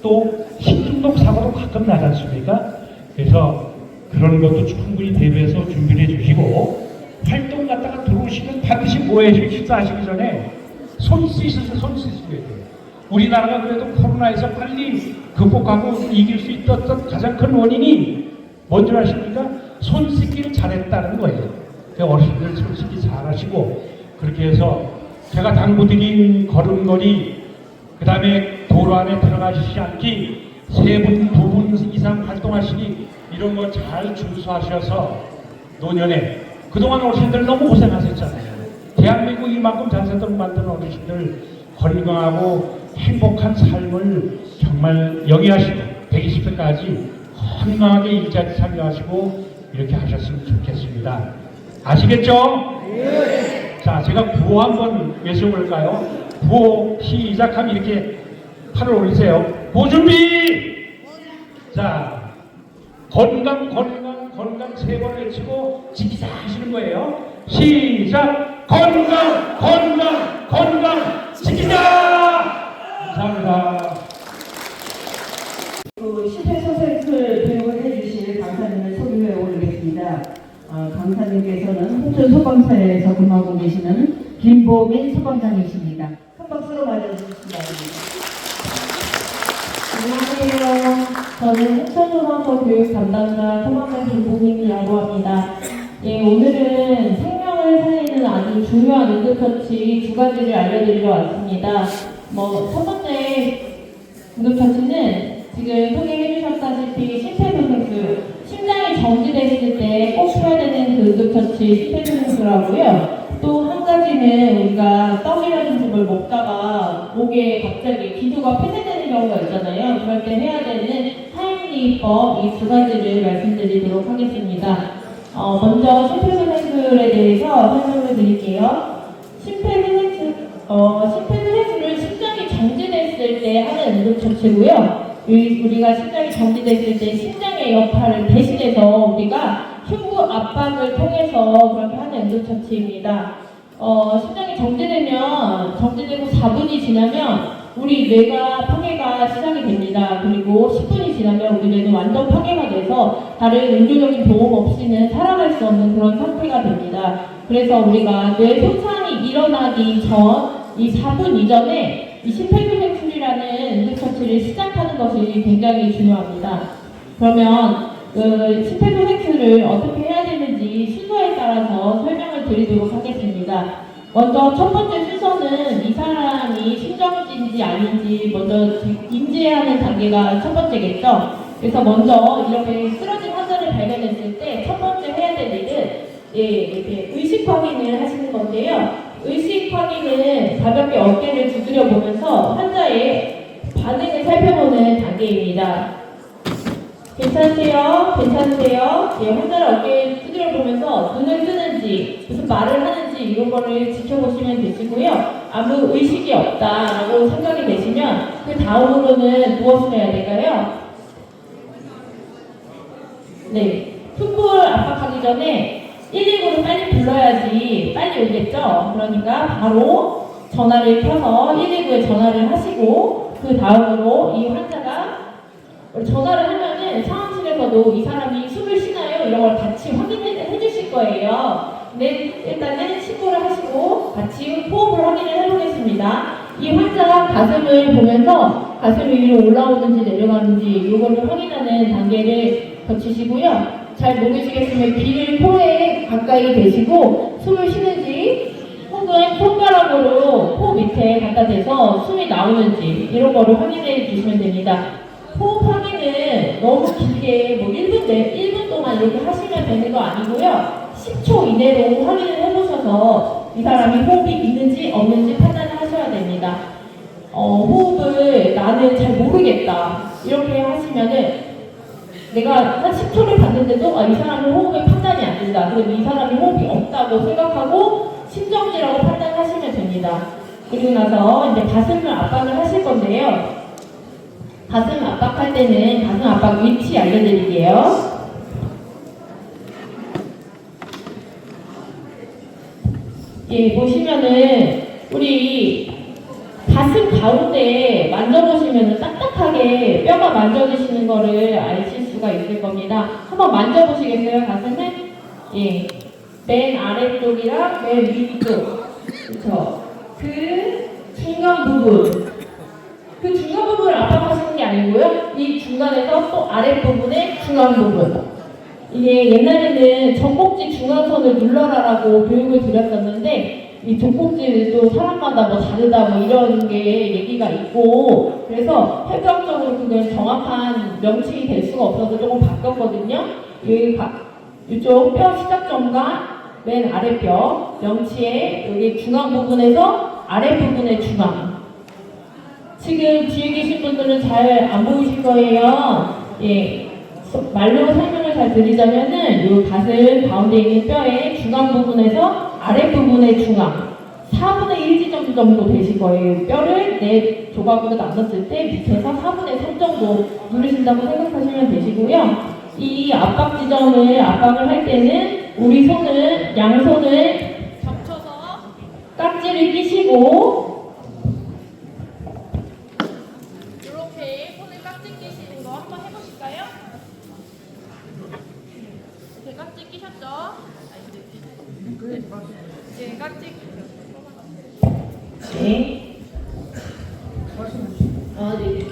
Speaker 5: 또 식중독 사고도 가끔 나지 않습니까? 그래서 그런 것도 충분히 대비해서 준비를 해주시고, 활동 갔다가 들어오시면 반드시 뭐 해주시고, 식사하시기 전에 손 씻어야 돼요. 우리나라가 그래도 코로나에서 빨리 극복하고 이길 수 있었던 가장 큰 원인이 뭔지 아십니까? 손 씻기를 잘했다는 거예요. 어르신들 손 씻기 잘하시고, 그렇게 해서 제가 당부드린 걸음걸이, 그 다음에 도로 안에 들어가시지 않기, 3분, 2분 이상 활동하시기, 이런 거 잘 준수하셔서 노년에, 그동안 어르신들 너무 고생하셨잖아요. 대한민국 이만큼 잘 살도록 만든 어르신들 건강하고 행복한 삶을 정말 영위하시고 120세까지 건강하게 일자리 참여하시고 이렇게 하셨으면 좋겠습니다. 아시겠죠? 네. 자, 제가 구호 한번 외쳐볼까요? 구호 시작하면 이렇게 팔을 올리세요. 구호 준비! 자, 건강 세 번 외치고 지키자 하시는 거예요. 시작! 건강 지키자! 감사합니다.
Speaker 4: 심폐소생술 배웅을 해주실 강사님을 소개해 올리겠습니다. 강사님께서는 홍천 소방서에서 근무하고 계시는 김보민 소방장이십니다. 큰 박수로 맞아주시기 바랍니다.
Speaker 15: 안녕하세요. 저는 홍천소방서 교육 담당자 소방관 김보민이라고 합니다. 예, 오늘은 생명을 살리는 아주 중요한 응급처치 두 가지를 알려드리러 왔습니다. 첫 번째 응급처치는 지금 소개해 주셨다시피 심폐소생술, 심장이 정지됐을 때 꼭 해야 되는 그 응급처치 심폐소생술하고요. 또 한 가지는 우리가 떡이라든지 뭘 먹다가 목에 갑자기 기도가 폐쇄되는 경우가 있잖아요. 그럴 때 해야 되는 타임리법 이 두 가지를 말씀드리도록 하겠습니다. 먼저 심폐소생술에 대해서 설명을 드릴게요. 심폐소생술은 심장이 정지됐을 때 하는 응급처치고요. 우리가 심장이 정지됐을 때 심장의 역할을 대신해서 우리가 흉부 압박을 통해서 그렇게 하는 응급처치입니다. 심장이 정지되고 4분이 지나면 우리 뇌가 파괴가 시작이 됩니다. 그리고 10분이 지나면 우리 뇌는 완전 파괴가 돼서 다른 의료적인 도움 없이는 살아갈 수 없는 그런 상태가 됩니다. 그래서 우리가 뇌 손상이 일어나기 전 이 4분 이전에 이 심폐소생술이라는 응급처치를 시작하는 것이 굉장히 중요합니다. 그러면 심폐소생술을 어떻게 해야 되는지 순서에 따라서 설명을 드리도록 하겠습니다. 먼저 첫 번째 순서는 이 사람이 심정지인지 아닌지 먼저 인지하는 단계가 첫 번째겠죠. 그래서 먼저 이렇게 쓰러진 환자를 발견했을 때 첫 번째 해야 될 일은 이렇게 의식 확인을 하시는 건데요. 의식 확인은 가볍게 어깨를 두드려 보면서 환자의 반응을 살펴보는 단계입니다. 괜찮으세요? 예, 환자를 어깨에 두드려 보면서 눈을 뜨는지 무슨 말을 하는지 이런 거를 지켜보시면 되시고요. 아무 의식이 없다라고 생각이 되시면 그 다음으로는 무엇을 해야 될까요? 네, 흉부를 압박하기 전에 119를 빨리 불러야지 빨리 오겠죠. 그러니까 바로 전화를 켜서 119에 전화를 하시고 그 다음으로 이 환자가 전화를 하면은 상황실에서도 이 사람이 숨을 쉬나요? 이런 걸 같이 확인해 주실 거예요. 네, 일단은 신고를 하시고 같이 호흡을 확인을 해보겠습니다. 이 환자가 가슴을 보면서 가슴이 위로 올라오는지 내려가는지 이거를 확인하는 단계를 거치시고요. 잘 모르시겠으면 귀를 코에 가까이 대시고 숨을 쉬는지 혹은 손가락으로 코 밑에 갖다 대서 숨이 나오는지 이런 거를 확인해 주시면 됩니다. 호흡 확인은 너무 길게 1분 동안 이렇게 하시면 되는 거 아니고요. 10초 이내로 확인을 해보셔서 이 사람이 호흡이 있는지 없는지 판단을 하셔야 됩니다. 호흡을 나는 잘 모르겠다 이렇게 하시면은 내가 한 10초를 봤는데도 이 사람은 호흡의 판단이 안 된다. 그럼 이 사람이 호흡이 없다고 생각하고 심정지라고 판단하시면 됩니다. 그리고 나서 이제 가슴을 압박을 하실 건데요. 가슴 압박할 때는 가슴 압박 위치 알려드릴게요. 예, 보시면은 우리 가슴 가운데 만져보시면 딱딱하게 뼈가 만져지시는 거를 아실 수가 있을 겁니다. 한번 만져보시겠어요, 가슴을? 예. 맨 아래쪽이랑 맨 위쪽. 그쵸? 그 중간 부분. 그 중간 부분을 압박하시는 게 아니고요. 이 중간에서 또 아랫부분의 중간 부분. 이게 옛날에는 전복지 중앙선을 눌러라라고 교육을 드렸었는데 이 전복지도 사람마다 뭐 다르다 뭐 이런 게 얘기가 있고 그래서 혈관적으로 그게 정확한 명칭이 될 수가 없어서 조금 바꿨거든요. 이쪽 뼈 시작점과 맨 아랫뼈 명치의 여기 중앙 부분에서 아랫부분의 중앙. 지금 뒤에 계신 분들은 잘 안 보이실 거예요. 예, 말로 설명을 잘 드리자면은 이 가슴 가운데 있는 뼈의 중앙 부분에서 아랫부분의 중앙. 4분의 1 지점 정도 되실 거예요. 뼈를 4조각으로 나눴을 때 밑에서 4분의 3 정도 누르신다고 생각하시면 되시고요. 이 압박 지점을 압박을 할 때는 우리 손을, 양손을 겹쳐서 깍지를 끼시고 이렇게 손에 깍지 끼시는 거 한번 해보실까요? 이렇게 깍지 끼셨죠? 네, 깍지. 네. 네.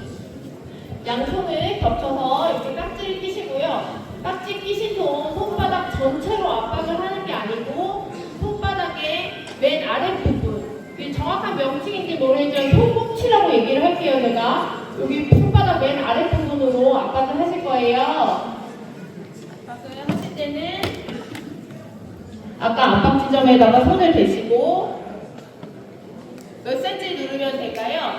Speaker 15: 양손을 겹쳐서 이렇게 깍지를 끼시고요. 깍지 끼신 손바닥 전체로 압박을 하는 게 아니고 손바닥의 맨 아랫부분, 이게 정확한 명칭인지 모르겠지만 손꿈치라고 얘기를 할게요. 제가 여기 손바닥 맨 아랫부분으로 압박을 하실 거예요. 압박을 하실 때는 아까 압박 지점에다가 손을 대시고 몇 cm 누르면 될까요?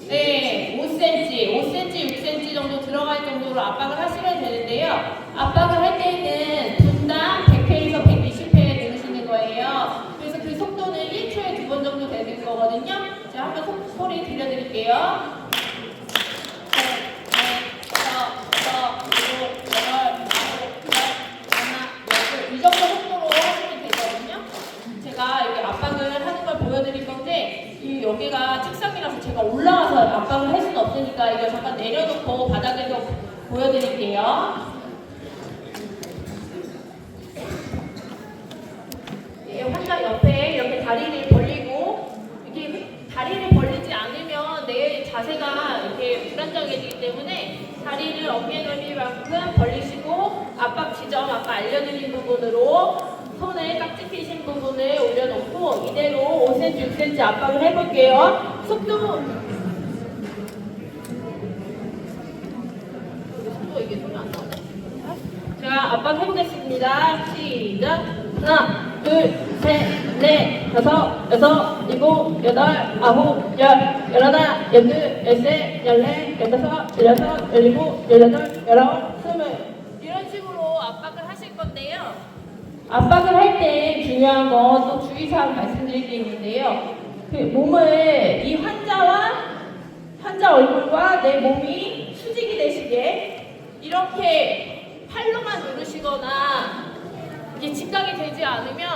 Speaker 15: 네, 5cm, 6cm 정도 들어갈 정도로 압박을 하시면 되는데요. 압박을 할 때는 분당 100회에서 120회 누르시는 거예요. 그래서 그 속도는 1초에 2번 정도 되는 거거든요. 제가 한번 소리 들려드릴게요. 이 정도 속도로 하시면 되거든요. 제가 이렇게 압박을 하는 걸 보여드릴 건데 여기가 책상이라서 제가 올라와서 압박을 할 수는 없으니까 이거 잠깐 내려놓고 바닥에서 보여드릴게요. 네, 환자 옆에 이렇게 다리를 벌리고 이렇게 다리를 벌리지 않으면 내 자세가 이렇게 불안정해지기 때문에 다리를 어깨 넓이만큼 벌리시고 압박 지점 아까 알려드린 부분으로 손에 깍지 끼신 부분을 올려놓고 이대로 5cm, 6cm 압박을 해볼게요. 속도 이게 손이 안 나오네. 자, 압박 해보겠습니다. 시작. 하나, 둘, 셋, 넷, 다섯, 여섯, 일곱, 여덟, 아홉, 열, 열하나, 열둘, 열셋, 열넷, 열다섯, 열여섯, 열일곱, 열여덟, 열아홉, 스물 이런 식으로 압박을 하실 건데요. 압박을 할 때 중요한 건 또 주의사항 말씀드릴 게 있는데요. 그 몸을 이 환자 얼굴과 내 몸이 수직이 되시게 이렇게 팔로만 누르시거나 이게 직각이 되지 않으면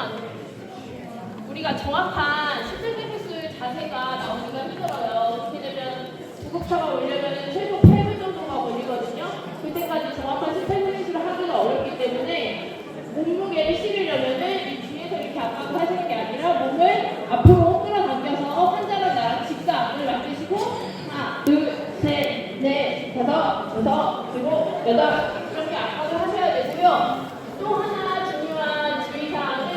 Speaker 15: 우리가 정확한 심폐소생술 자세가 나오기가 힘들어요. 이렇게 되면 구급차가 오려면 최소 8분 정도가 걸리거든요. 그때까지 정확한 심폐소생술을 하기가 어렵기 때문에 몸무게를 실으려면은 이 뒤에서 이렇게 압박을 하시는 게 아니라 몸을 앞으로 끌어당겨서 환자랑 나랑 직각을 만드시고 하나, 둘, 셋, 넷, 다섯, 여섯, 일곱, 여덟 이렇게 압박을 하셔야 되고요. 또 하나 중요한 주의사항은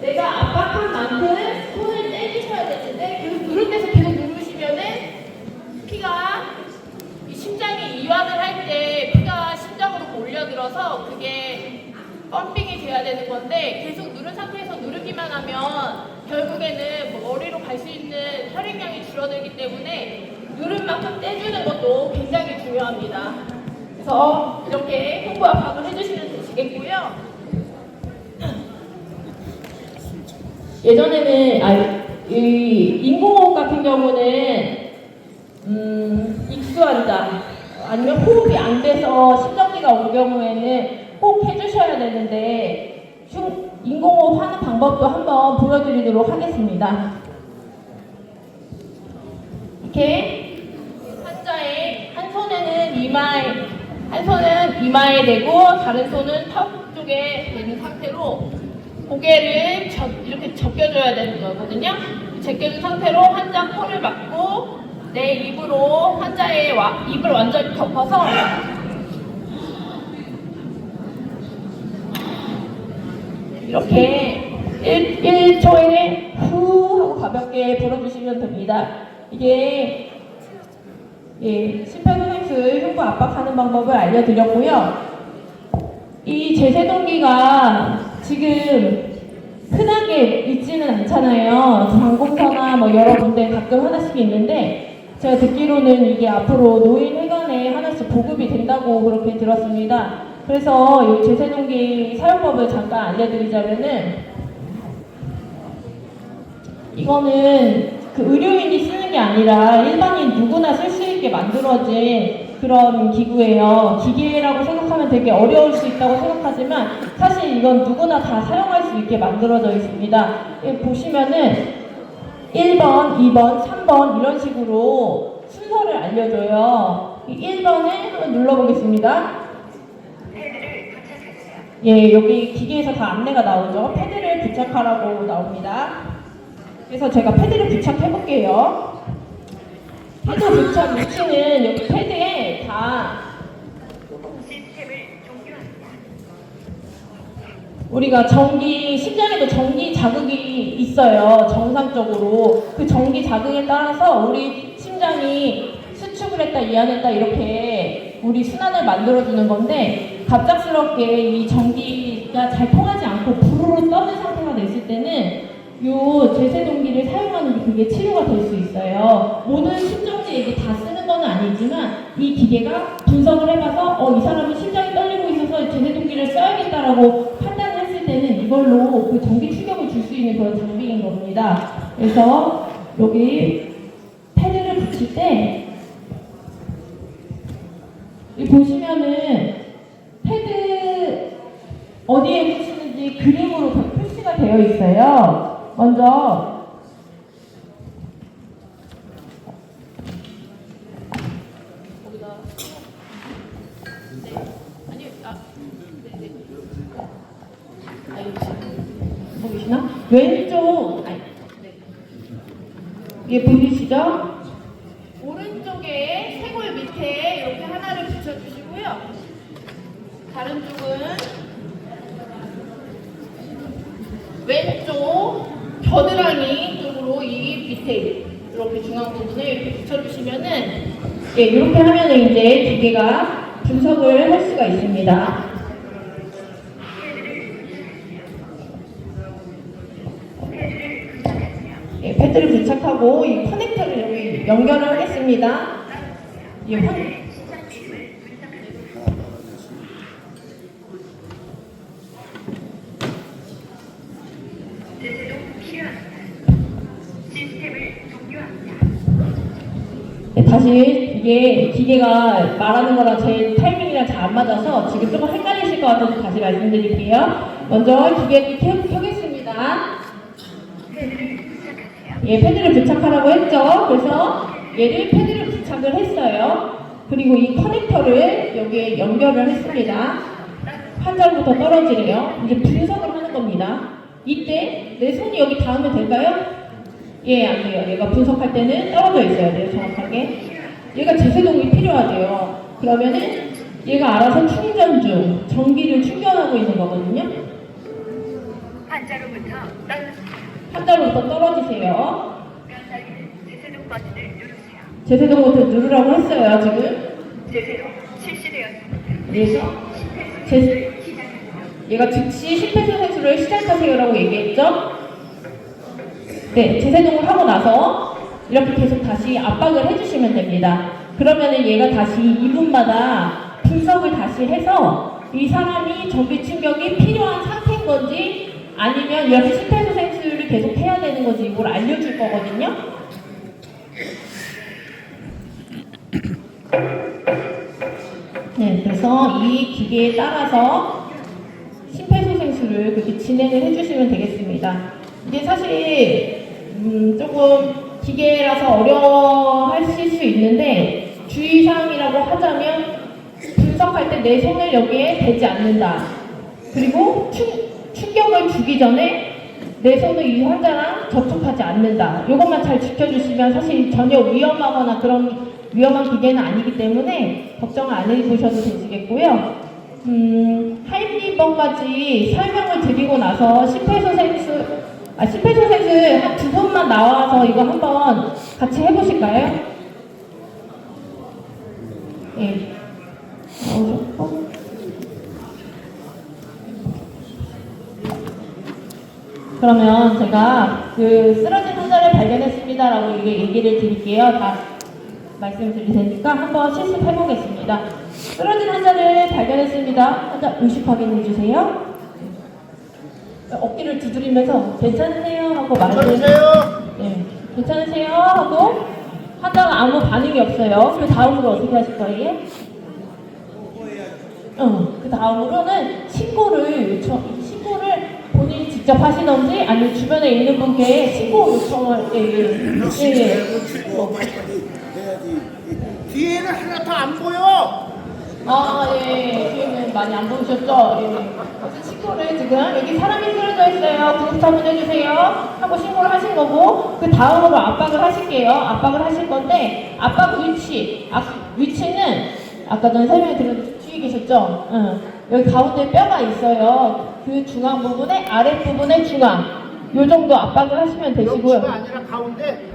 Speaker 15: 내가 압박한 만큼 손을 떼주셔야 되는데 계속 누를 때서 계속 누르시면은 피가 심장이 이완을 할 때 피가 심장으로 몰려들어서 그게 펌핑이 돼야 되는 건데 계속 누른 상태에서 누르기만 하면 결국에는 머리로 갈 수 있는 혈액량이 줄어들기 때문에 누른 만큼 떼주는 것도 굉장히 중요합니다. 그래서 이렇게 흉부 압박을 해주시면 되시겠고요. 예전에는 이 인공호흡 같은 경우는 익수 환자 아니면 호흡이 안 돼서 심정지가 온 경우에는 꼭 해주셔야 되는데 인공호흡 하는 방법도 한번 보여드리도록 하겠습니다. 이렇게 환자의 한 손은 이마에 대고 다른 손은 턱 쪽에 대는 상태로 고개를 이렇게 접겨줘야 되는 거거든요. 제껴준 상태로 환자 코를 막고 내 입으로 환자의 입을 완전히 덮어서 이렇게 1초에 후 하고 가볍게 불어주시면 됩니다. 이게 심폐소생술 흉부 압박하는 방법을 알려드렸고요. 이 제세동기가 지금 흔하게 있지는 않잖아요. 장공터나 뭐 여러 군데 가끔 하나씩 있는데 제가 듣기로는 이게 앞으로 노인회관에 하나씩 보급이 된다고 그렇게 들었습니다. 그래서 이 제세동기 사용법을 잠깐 알려드리자면은 이거는 그 의료인이 쓰는 게 아니라 일반인 누구나 쓸 수 있게 만들어진 그런 기구예요. 기계라고 생각하면 되게 어려울 수 있다고 생각하지만 사실 이건 누구나 다 사용할 수 있게 만들어져 있습니다. 보시면은 1번, 2번, 3번 이런 식으로 순서를 알려줘요. 1번에 한번 눌러보겠습니다. 예, 여기 기계에서 다 안내가 나오죠. 패드를 부착하라고 나옵니다. 그래서 제가 패드를 부착해볼게요. 패드 부착 위치는 여기 패드에 다 우리가 심장에도 전기 자극이 있어요. 정상적으로. 그 전기 자극에 따라서 우리 심장이 수축을 했다, 이완했다 이렇게 우리 순환을 만들어주는 건데 갑작스럽게 이 전기가 잘 통하지 않고 부르르 떠는 상태가 됐을 때는 요 제세동기를 사용하는 게 그게 치료가 될 수 있어요. 모든 심정지에게 다 쓰는 건 아니지만 이 기계가 분석을 해봐서 이 사람이 심장이 떨리고 있어서 제세동기를 써야겠다라고 판단을 했을 때는 이걸로 그 전기 충격을 줄 수 있는 그런 장비인 겁니다. 그래서 여기 패드를 붙일 때 여기 보시면은 패드 어디에 붙이는지 그림으로 다 표시가 되어 있어요. 먼저 보이시나? 왼쪽 이게 보이시죠? 오른쪽에 쇄골 밑에 이렇게 하나를 붙여주시고요. 다른 쪽은 왼쪽 겨드랑이 쪽으로 이 밑에 이렇게 중앙 부분에 이렇게 붙여주시면은 예, 이렇게 하면은 이제 기계가 분석을 할 수가 있습니다. 예, 패드를 부착하고 이 커넥터를 여기 연결을 하겠습니다. 예, 다시 이게 기계가 말하는 거랑 제 타이밍이랑 잘 안 맞아서 지금 조금 헷갈리실 것 같아서 다시 말씀드릴게요. 먼저 기계를 켜겠습니다. 예, 패드를 부착하라고 했죠. 그래서 얘를 패드를 부착을 했어요. 그리고 이 커넥터를 여기에 연결을 했습니다. 판자로부터 떨어지래요. 이제 분석을 하는 겁니다. 이때 내 손이 여기 닿으면 될까요? 예, 안 돼요. 얘가 분석할 때는 떨어져 있어야 돼요. 정확하게. 얘가 제세동이 필요하대요. 그러면은 얘가 알아서 충전 중 전기를 충전하고 있는 거거든요. 판자로부터 떨어지세요. 제세동 버튼 누르라고 했어요. 지금. 제세동 실시되었습니다. 얘가 즉시 심폐소생술을 시작하세요라고 얘기했죠. 네, 제세동을 하고 나서 이렇게 계속 다시 압박을 해주시면 됩니다. 그러면은 얘가 다시 2분마다 분석을 다시 해서 이 사람이 전기 충격이 필요한 상태인 건지 아니면 이렇게 심폐소생술을 계속 해야 되는 건지 이걸 알려줄 거거든요. 네, 그래서 이 기계에 따라서 심폐소생술을 그렇게 진행을 해주시면 되겠습니다. 이게 사실 조금 기계라서 어려워하실 수 있는데 주의사항이라고 하자면 분석할 때 내 손을 여기에 대지 않는다. 그리고 충격을 주기 전에 내 손을 이 환자랑 접촉하지 않는다. 이것만 잘 지켜주시면 사실 전혀 위험하거나 그런 위험한 기계는 아니기 때문에 걱정 안 해보셔도 되시겠고요. 하임리번까지 설명을 드리고 나서 심폐소생술 한 2분만 나와서 이거 한번 같이 해보실까요? 네. 나오셨고. 그러면 제가 그 쓰러진 환자를 발견했습니다라고 얘기를 드릴게요. 다 말씀드릴 테니까 한번 실습해보겠습니다. 쓰러진 환자를 발견했습니다. 환자 의식 확인해주세요. 어깨를 두드리면서 괜찮으세요? 하고 말해주세요. 네. 괜찮으세요? 하고 하다가 아무 반응이 없어요. 그 다음으로 어떻게 하실 거예요? 그 다음으로는 신고를 본인이 직접 하시던지 아니면 주변에 있는 분께 신고 요청을
Speaker 10: 뒤에는 하나 더 안 보여.
Speaker 15: 뒤에는 많이 안 보이셨죠? 그래서 신고를 지금 여기 사람이 쓰러져 있어요. 구급차 한번 해주세요. 하고 신고를 하신 거고 그 다음으로 압박을 하실게요. 압박을 하실 건데 압박 위치는 아까 전에 설명드렸는데 뒤에 계셨죠? 여기 가운데 뼈가 있어요. 그 중앙 부분에 아랫부분에 중앙 요 정도 압박을 하시면 되시고요.
Speaker 10: 명치가 아니라 가운데.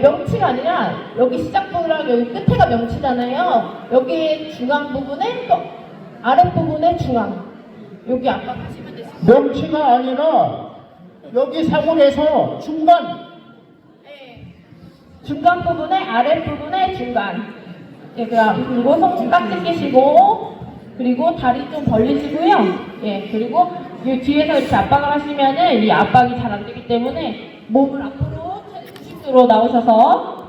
Speaker 15: 명치가 아니라 여기 시작부랑 여기 끝에가 명치잖아요. 여기 중앙 부분에 또 아랫부분에 중앙 여기 압박하시면 되시고
Speaker 10: 명치가 아니라 여기 사고에서
Speaker 15: 중간 부분에 아랫부분에 중간 그리고 손 깍지 끼시고 그리고 다리 좀 벌리시고요. 그리고 이 뒤에서 이렇게 압박을 하시면은 이 압박이 잘 안 되기 때문에 몸을 앞으로 90도로 나오셔서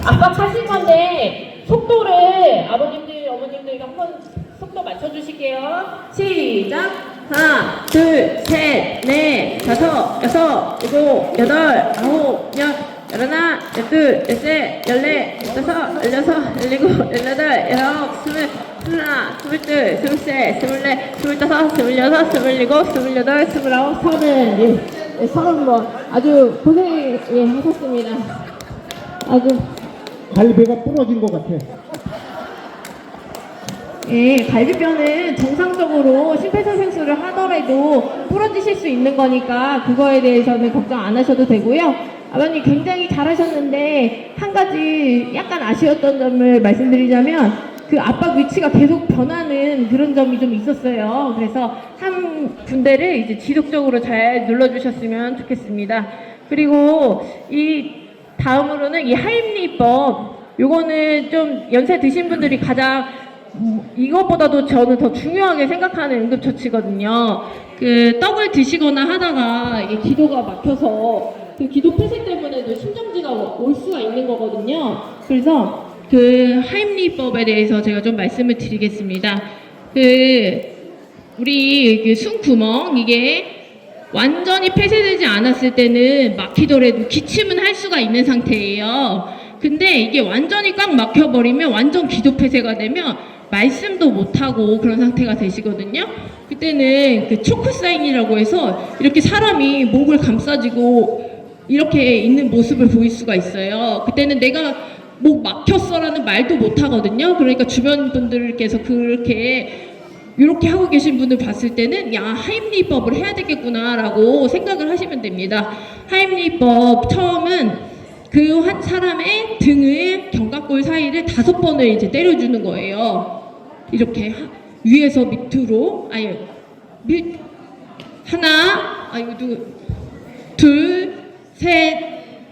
Speaker 15: 압박하실 건데 속도를 아버님들 어머님들 한번 속도 맞춰주실게요. 시작. 하나, 둘, 셋, 넷, 다섯, 여섯, 일곱, 여덟, 아홉, 열, 열하나, 열둘, 열셋, 열넷, 열다섯, 열여섯, 열일곱, 열여덟, 열아홉, 스물, 스물하나, 스물둘, 스물셋, 스물넷, 스물다섯, 스물여섯, 스물일곱, 스물여덟, 스물아홉, 서른. 30번 아주 고생하셨습니다. 아주
Speaker 10: 갈비가 부러진 것 같아.
Speaker 15: 갈비뼈는 정상적으로 심폐소생술을 하더라도 부러지실 수 있는 거니까 그거에 대해서는 걱정 안 하셔도 되고요. 아버님 굉장히 잘하셨는데 한 가지 약간 아쉬웠던 점을 말씀드리자면 그 압박 위치가 계속 변하는 그런 점이 좀 있었어요. 그래서 한 군데를 이제 지속적으로 잘 눌러주셨으면 좋겠습니다. 그리고 이 다음으로는 이 하임리법, 요거는 좀 연세 드신 분들이 가장 이것보다도 저는 더 중요하게 생각하는 응급처치거든요. 그 떡을 드시거나 하다가 이게 기도가 막혀서 그 기도 폐쇄 때문에도 심정지가 올 수가 있는 거거든요. 그래서 그 하임리법에 대해서 제가 좀 말씀을 드리겠습니다. 우리 그 숨구멍 이게 완전히 폐쇄되지 않았을 때는 막히더라도 기침은 할 수가 있는 상태예요. 근데 이게 완전히 꽉 막혀버리면 완전 기도 폐쇄가 되면 말씀도 못하고 그런 상태가 되시거든요. 그때는 그 초크 사인이라고 해서 이렇게 사람이 목을 감싸지고 이렇게 있는 모습을 보일 수가 있어요. 그때는 내가 목 막혔어라는 말도 못하거든요. 그러니까 주변 분들께서 이렇게 하고 계신 분을 봤을 때는 야, 하임리법을 해야 되겠구나 라고 생각을 하시면 됩니다. 하임리법 처음은 그 한 사람의 등을 견갑골 사이를 5번을 이제 때려주는 거예요. 이렇게 위에서 밑으로 하나, 둘, 셋,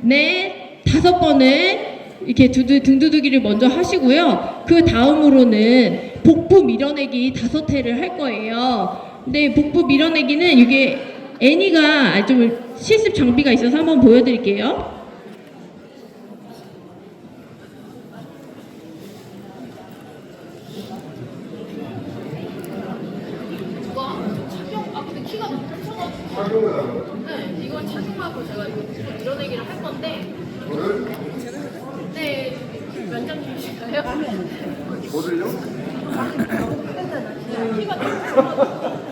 Speaker 15: 넷, 5번을 이렇게 등두들기를 먼저 하시고요. 그 다음으로는 복부 밀어내기 5회를 할 거예요. 근데 복부 밀어내기는 이게 애니가 좀 실습 장비가 있어서 한번 보여드릴게요. 근데 키가 너무 커가지고 네, 이건 착용하고 제가 이거 밀어내기를 할 건데 네, 면장님이실까요?
Speaker 7: 저를요?
Speaker 15: 키가 너무 커가지고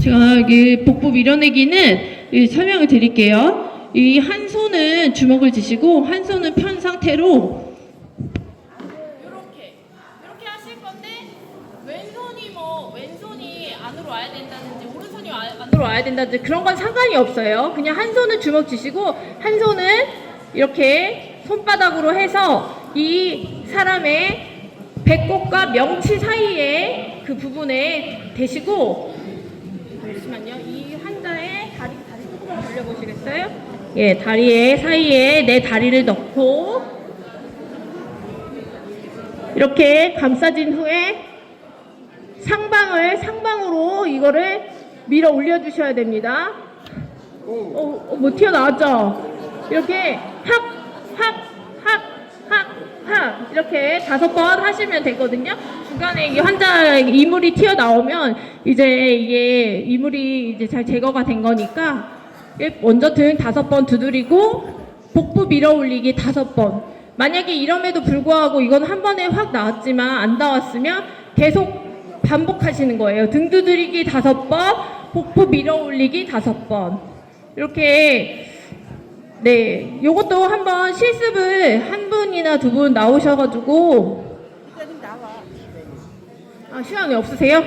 Speaker 15: 제가 여기 복부 밀어내기는 설명을 드릴게요. 이 한 손은 주먹을 쥐시고 한 손은 편 상태로 이렇게 하실 건데 왼손이 안으로 와야 된다든지 오른손이 안으로 와야 된다든지 그런 건 상관이 없어요. 그냥 한 손은 주먹 쥐시고 한 손은 이렇게 손바닥으로 해서 이 사람의 배꼽과 명치 사이에 그 부분에 대시고, 잠시만요. 이 환자의 다리 조금만 돌려보시겠어요? 예, 다리의 사이에 내 다리를 넣고 이렇게 감싸진 후에 상방으로 이거를 밀어 올려주셔야 됩니다. 뭐 튀어나왔죠? 이렇게 확 이렇게 5번 하시면 되거든요. 중간에 이 환자 이물이 튀어나오면 이제 이게 이물이 이제 잘 제거가 된 거니까 먼저 등 5번 두드리고 복부 밀어 올리기 5번. 만약에 이럼에도 불구하고 이건 한 번에 확 나왔지만 안 나왔으면 계속 반복하시는 거예요. 등 두드리기 5번, 복부 밀어 올리기 5번. 이렇게, 네, 요것도 한번 실습을 한 분이나 2분 나오셔가지고. 아, 시간이 없으세요?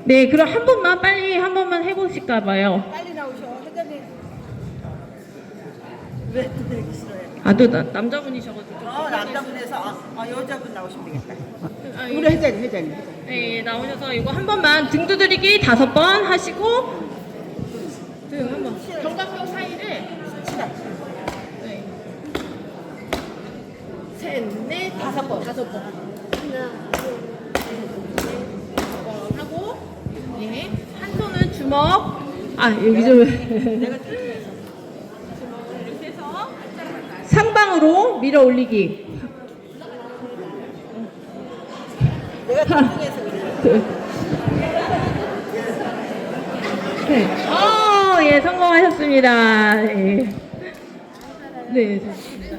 Speaker 15: 네, 그럼 한 분만 빨리 한 번만 해보실까봐요.
Speaker 1: 빨리 나오셔. 회장님. 왜 내기 싫어요?
Speaker 15: 아, 또 남자분이셔가지고.
Speaker 1: 남자분에서 여자분 나오시면 되겠다. 우리 회장님.
Speaker 15: 네, 나오셔서 이거 한 번만 등 두드리기 5번 하시고 등 한 번. 견갑뼈 사이를 네. 셋, 넷, 5번. 하나, 둘, 하고 네, 한 손은 주먹. 아, 여기 좀 내가 주먹을 이렇게 해서 상방으로 밀어 올리기.
Speaker 1: 내가 집중해서 그래.
Speaker 15: 네. 예, 성공하셨습니다. 네. 네, 좋습니다.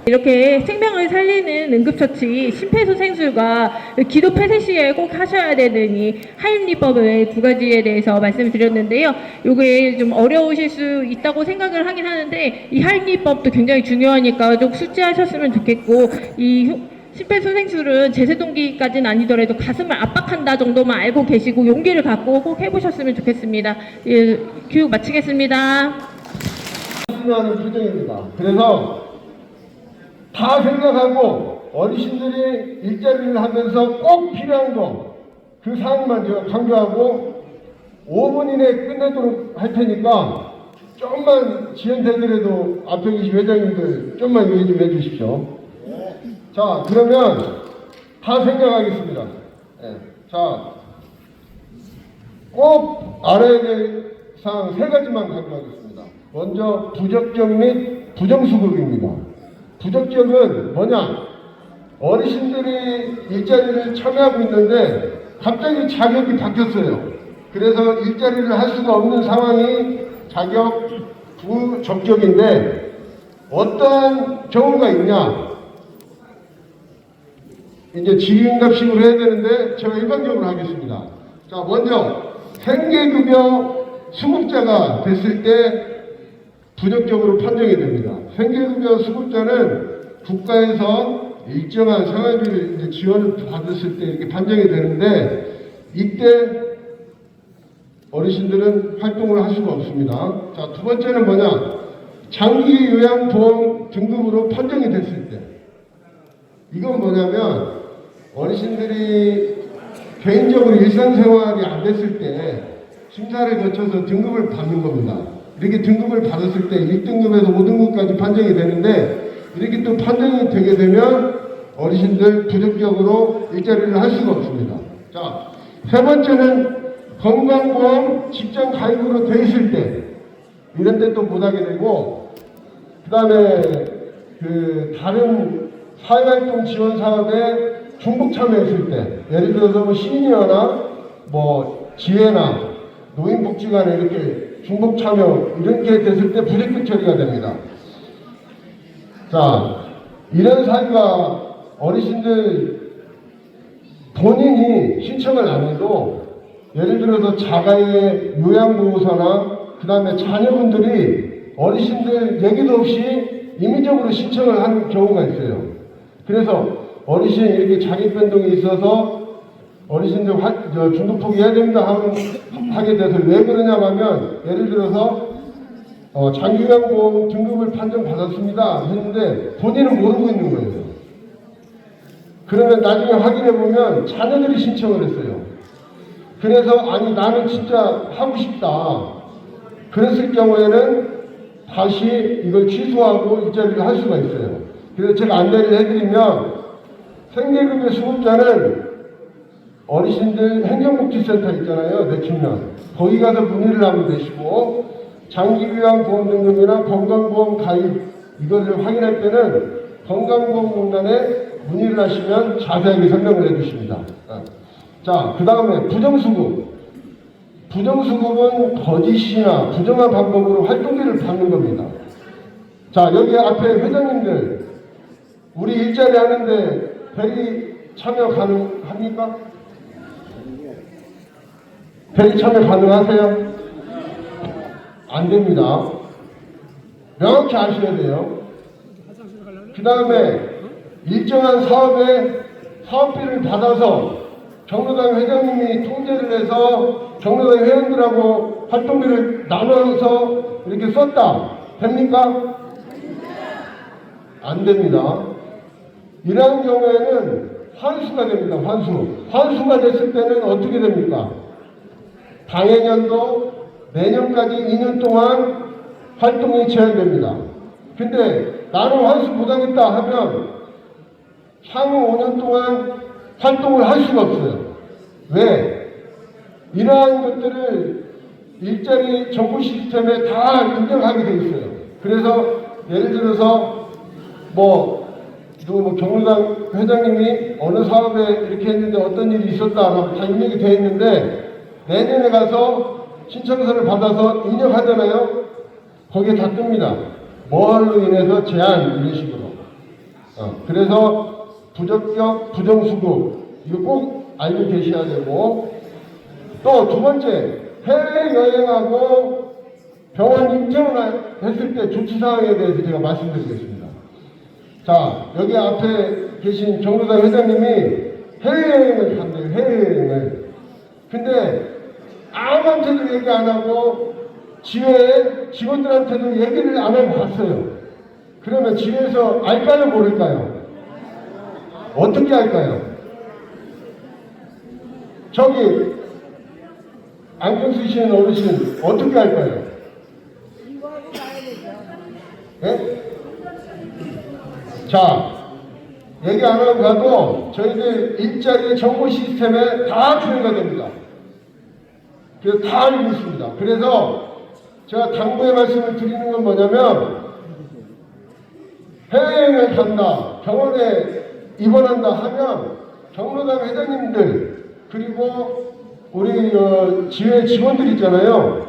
Speaker 15: 이렇게 생명을 살리는 응급처치 심폐소생술과 기도 폐쇄 시에 꼭 하셔야 되는 이 하임리법의 2가지에 대해서 말씀을 드렸는데요. 요게 좀 어려우실 수 있다고 생각을 하긴 하는데 이 하임리법도 굉장히 중요하니까 좀 숙지하셨으면 좋겠고, 이 심폐소생술은 제세동기까지는 아니더라도 가슴을 압박한다 정도만 알고 계시고 용기를 갖고 꼭 해보셨으면 좋겠습니다. 예, 교육 마치겠습니다.
Speaker 8: 하는 표정입니다. 그래서 다 생각하고 어르신들이 일자리를 하면서 꼭 필요한 거 그 사항만 제가 강조하고 5분 이내에 끝내도록 할 테니까 조금만 지연되더라도 앞에 계신 회장님들 좀만 이해 좀 해주십시오. 자, 그러면 다 생각하겠습니다. 네. 자, 꼭 알아야 될 사항 3가지만 강조하겠습니다. 먼저 부적격 및 부정수급입니다. 부적격은 뭐냐? 어르신들이 일자리를 참여하고 있는데 갑자기 자격이 바뀌었어요. 그래서 일자리를 할 수가 없는 상황이 자격 부적격인데 어떠한 경우가 있냐? 이제 질의응답식으로 해야 되는데 제가 일반적으로 하겠습니다. 자, 먼저 생계급여 수급자가 됐을 때 부적격으로 판정이 됩니다. 생계급여 수급자는 국가에서 일정한 생활비를 이제 지원을 받았을 때 이렇게 판정이 되는데 이때 어르신들은 활동을 할 수가 없습니다. 자, 2번째는 뭐냐? 장기 요양보험 등급으로 판정이 됐을 때. 이건 뭐냐면 어르신들이 개인적으로 일상생활이 안 됐을 때 심사를 거쳐서 등급을 받는 겁니다. 이렇게 등급을 받았을 때 1등급에서 5등급까지 판정이 되는데 이렇게 또 판정이 되게 되면 어르신들 부적격으로 일자리를 할 수가 없습니다. 자, 3번째는 건강보험 직장 가입으로 돼 있을 때 이런 데 또 못하게 되고, 그 다음에 그 다른 사회활동 지원 사업에 중복 참여했을 때, 예를 들어서 뭐 시니어나 뭐 지혜나 노인복지관에 이렇게 중복 참여 이렇게 됐을 때 부적격 처리가 됩니다. 자, 이런 사유가 어르신들 본인이 신청을 안 해도 예를 들어서 자가의 요양보호사나 그 다음에 자녀분들이 어르신들 얘기도 없이 임의적으로 신청을 하는 경우가 있어요. 그래서 어르신 이렇게 자기 변동이 있어서
Speaker 16: 어르신들 중도 포기해야 된다 하게 돼서 왜 그러냐 하면 예를 들어서 장기요양보험 등급을 판정받았습니다 했는데 본인은 모르고 있는 거예요. 그러면 나중에 확인해 보면 자녀들이 신청을 했어요. 그래서 아니 나는 진짜 하고 싶다. 그랬을 경우에는 다시 이걸 취소하고 일자리를 할 수가 있어요. 그래서 제가 안내를 해드리면 생계급여 수급자는 어르신들 행정복지센터 있잖아요. 내추면 거기 가서 문의를 하면 되시고 장기요양보험 등급이나 건강보험 가입 이것을 확인할 때는 건강보험공단에 문의를 하시면 자세하게 설명을 해주십니다. 자, 그 다음에 부정수급. 부정수급은 거짓이나 부정한 방법으로 활동비를 받는 겁니다. 자, 여기 앞에 회장님들 우리 일자리 하는데 대리 참여 가능합니까? 대리 참여 가능하세요? 안 됩니다. 명확히 아셔야 돼요. 그 다음에 일정한 사업에 사업비를 받아서 경로당 회장님이 통제를 해서 경로당 회원들하고 활동비를 나눠서 이렇게 썼다. 됩니까? 안 됩니다. 이러한 경우에는 환수가 됩니다. 환수가 됐을 때는 어떻게 됩니까? 당해년도 내년까지 2년 동안 활동이 제한됩니다. 근데 나는 환수 못하겠다 하면 향후 5년 동안 활동을 할 수가 없어요. 왜? 이러한 것들을 일자리 정보 시스템에 다 인정하게 돼 있어요. 그래서 예를 들어서 경로당 회장님이 어느 사업에 이렇게 했는데 어떤 일이 있었다라고 다 입력이 되어 있는데 내년에 가서 신청서를 받아서 입력하잖아요. 거기에 다 뜹니다. 뭘로 인해서 제한 이런 식으로. 그래서 부적격 부정수급 이거 꼭 알고 계셔야 되고 또 두 번째 해외여행하고 병원 입원을 했을 때 조치사항에 대해서 제가 말씀드리겠습니다. 자, 여기 앞에 계신 경로당 회장님이 해외여행을 한대요. 해외여행을. 근데 아무한테도 얘기 안 하고 지회에 직원들한테도 얘기를 안 하고 갔어요. 그러면 지회에서 알까요 모를까요? 어떻게 할까요? 저기 안경 쓰시는 어르신 어떻게 할까요? 네? 자, 얘기 안 하고 가도 저희들 일자리 정보 시스템에 다 조회가 됩니다. 그래서 다 알고 있습니다. 그래서 제가 당부의 말씀을 드리는 건 뭐냐면 해외여행을 간다, 병원에 입원한다 하면 경로당 회장님들 그리고 우리 지회 직원들 있잖아요.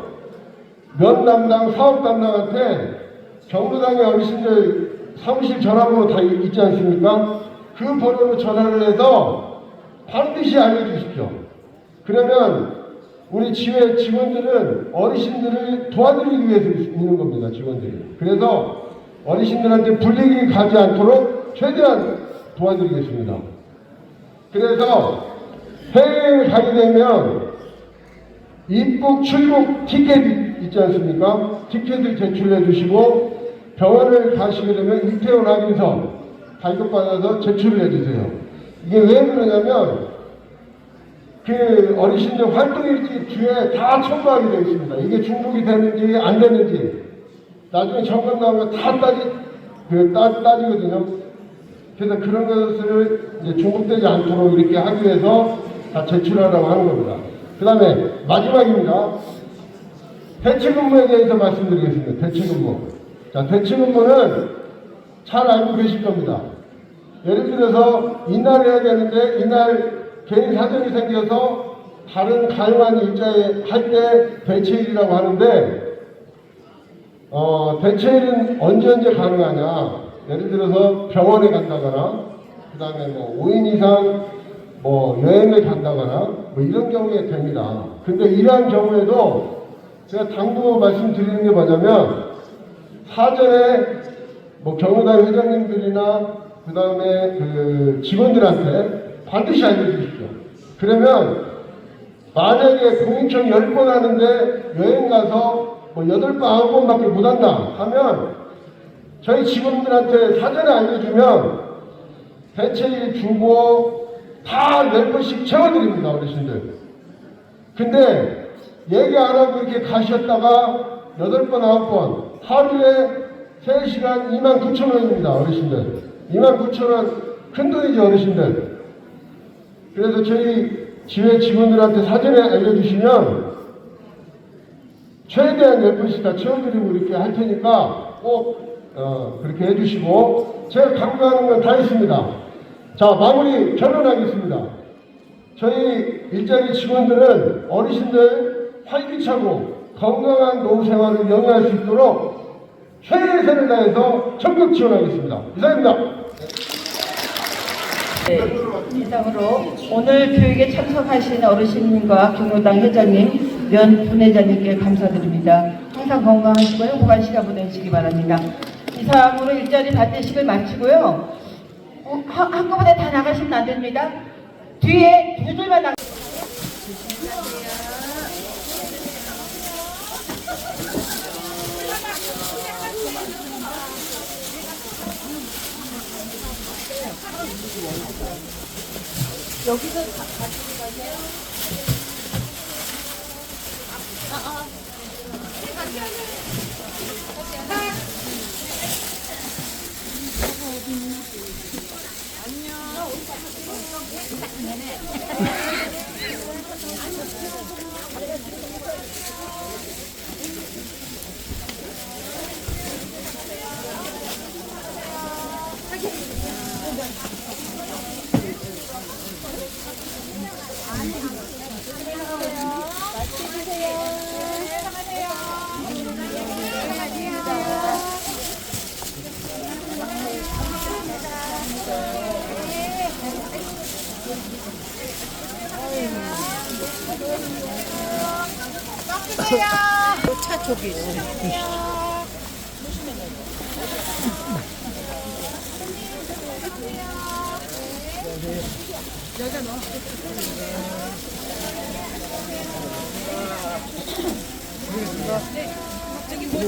Speaker 16: 면 담당, 사업 담당한테 경로당의 어르신들 사무실 전화번호 다 있지 않습니까? 그 번호로 전화를 해서 반드시 알려주십시오. 그러면 우리 지회 직원들은 어르신들을 도와드리기 위해서 있는 겁니다. 직원들이. 그래서 어르신들한테 불리기 가지 않도록 최대한 도와드리겠습니다. 그래서 해외에 가게 되면 입국, 출국 티켓 있지 않습니까? 티켓을 제출해 주시고 병원을 가시게 되면 입퇴원 확인서 발급받아서 제출을 해주세요. 이게 왜 그러냐면 그 어르신들 활동일지 뒤에 다 첨부하게 되어 있습니다. 이게 중복이 되는지 안 되는지 나중에 점검 나오면 다 따지거든요. 그래서 그런 것을 이제 중복되지 않도록 이렇게 하기 위해서 다 제출하라고 하는 겁니다. 그 다음에 마지막입니다. 대체근무에 대해서 말씀드리겠습니다. 대체근무. 자, 대체근무는 잘 알고 계실 겁니다. 예를 들어서 이날 해야 되는데 이날 개인 사정이 생겨서 다른 가용한 일자에 할 때 대체일이라고 하는데 대체일은 언제 가능하냐. 예를 들어서 병원에 간다거나 그 다음에 5인 이상 여행을 간다거나 이런 경우에 됩니다. 근데 이러한 경우에도 제가 당부 말씀드리는 게 뭐냐면 사전에 경로당 회장님들이나 그 다음에 그 직원들한테 반드시 알려주십시오. 그러면 만약에 공익청 10번 하는데 여행 가서 뭐 8번, 9번밖에 못 한다 하면 저희 직원들한테 사전에 알려주면 대책을 주고 다 10번씩 채워드립니다, 어르신들. 근데 얘기 안 하고 이렇게 가셨다가 8번, 9번 하루에 3시간 29,000원입니다, 어르신들. 29,000원 큰 돈이죠, 어르신들. 그래서 저희 지회 직원들한테 사전에 알려주시면 최대한 10번씩 다 채워드리고 이렇게 할 테니까 꼭 그렇게 해주시고, 제가 강조하는 건 다 있습니다. 자, 마무리 결론하겠습니다. 저희 일자리 직원들은 어르신들 활기차고 건강한 노후 생활을 영위할 수 있도록 최선을 다해서 적극 지원하겠습니다. 이상입니다.
Speaker 4: 네, 이상으로 오늘 교육에 참석하신 어르신과 경로당 회장님, 면 분회장님께 감사드립니다. 항상 건강하시고요. 행복한 시간 보내시기 바랍니다. 이상으로 일자리 발대식을 마치고요. 한꺼번에 다 나가시면 안 됩니다. 뒤에 2줄만 나가.
Speaker 1: 여기서 같이 가세요. 차 저기 있어. 여자 넣어. 네. 저기 뭐.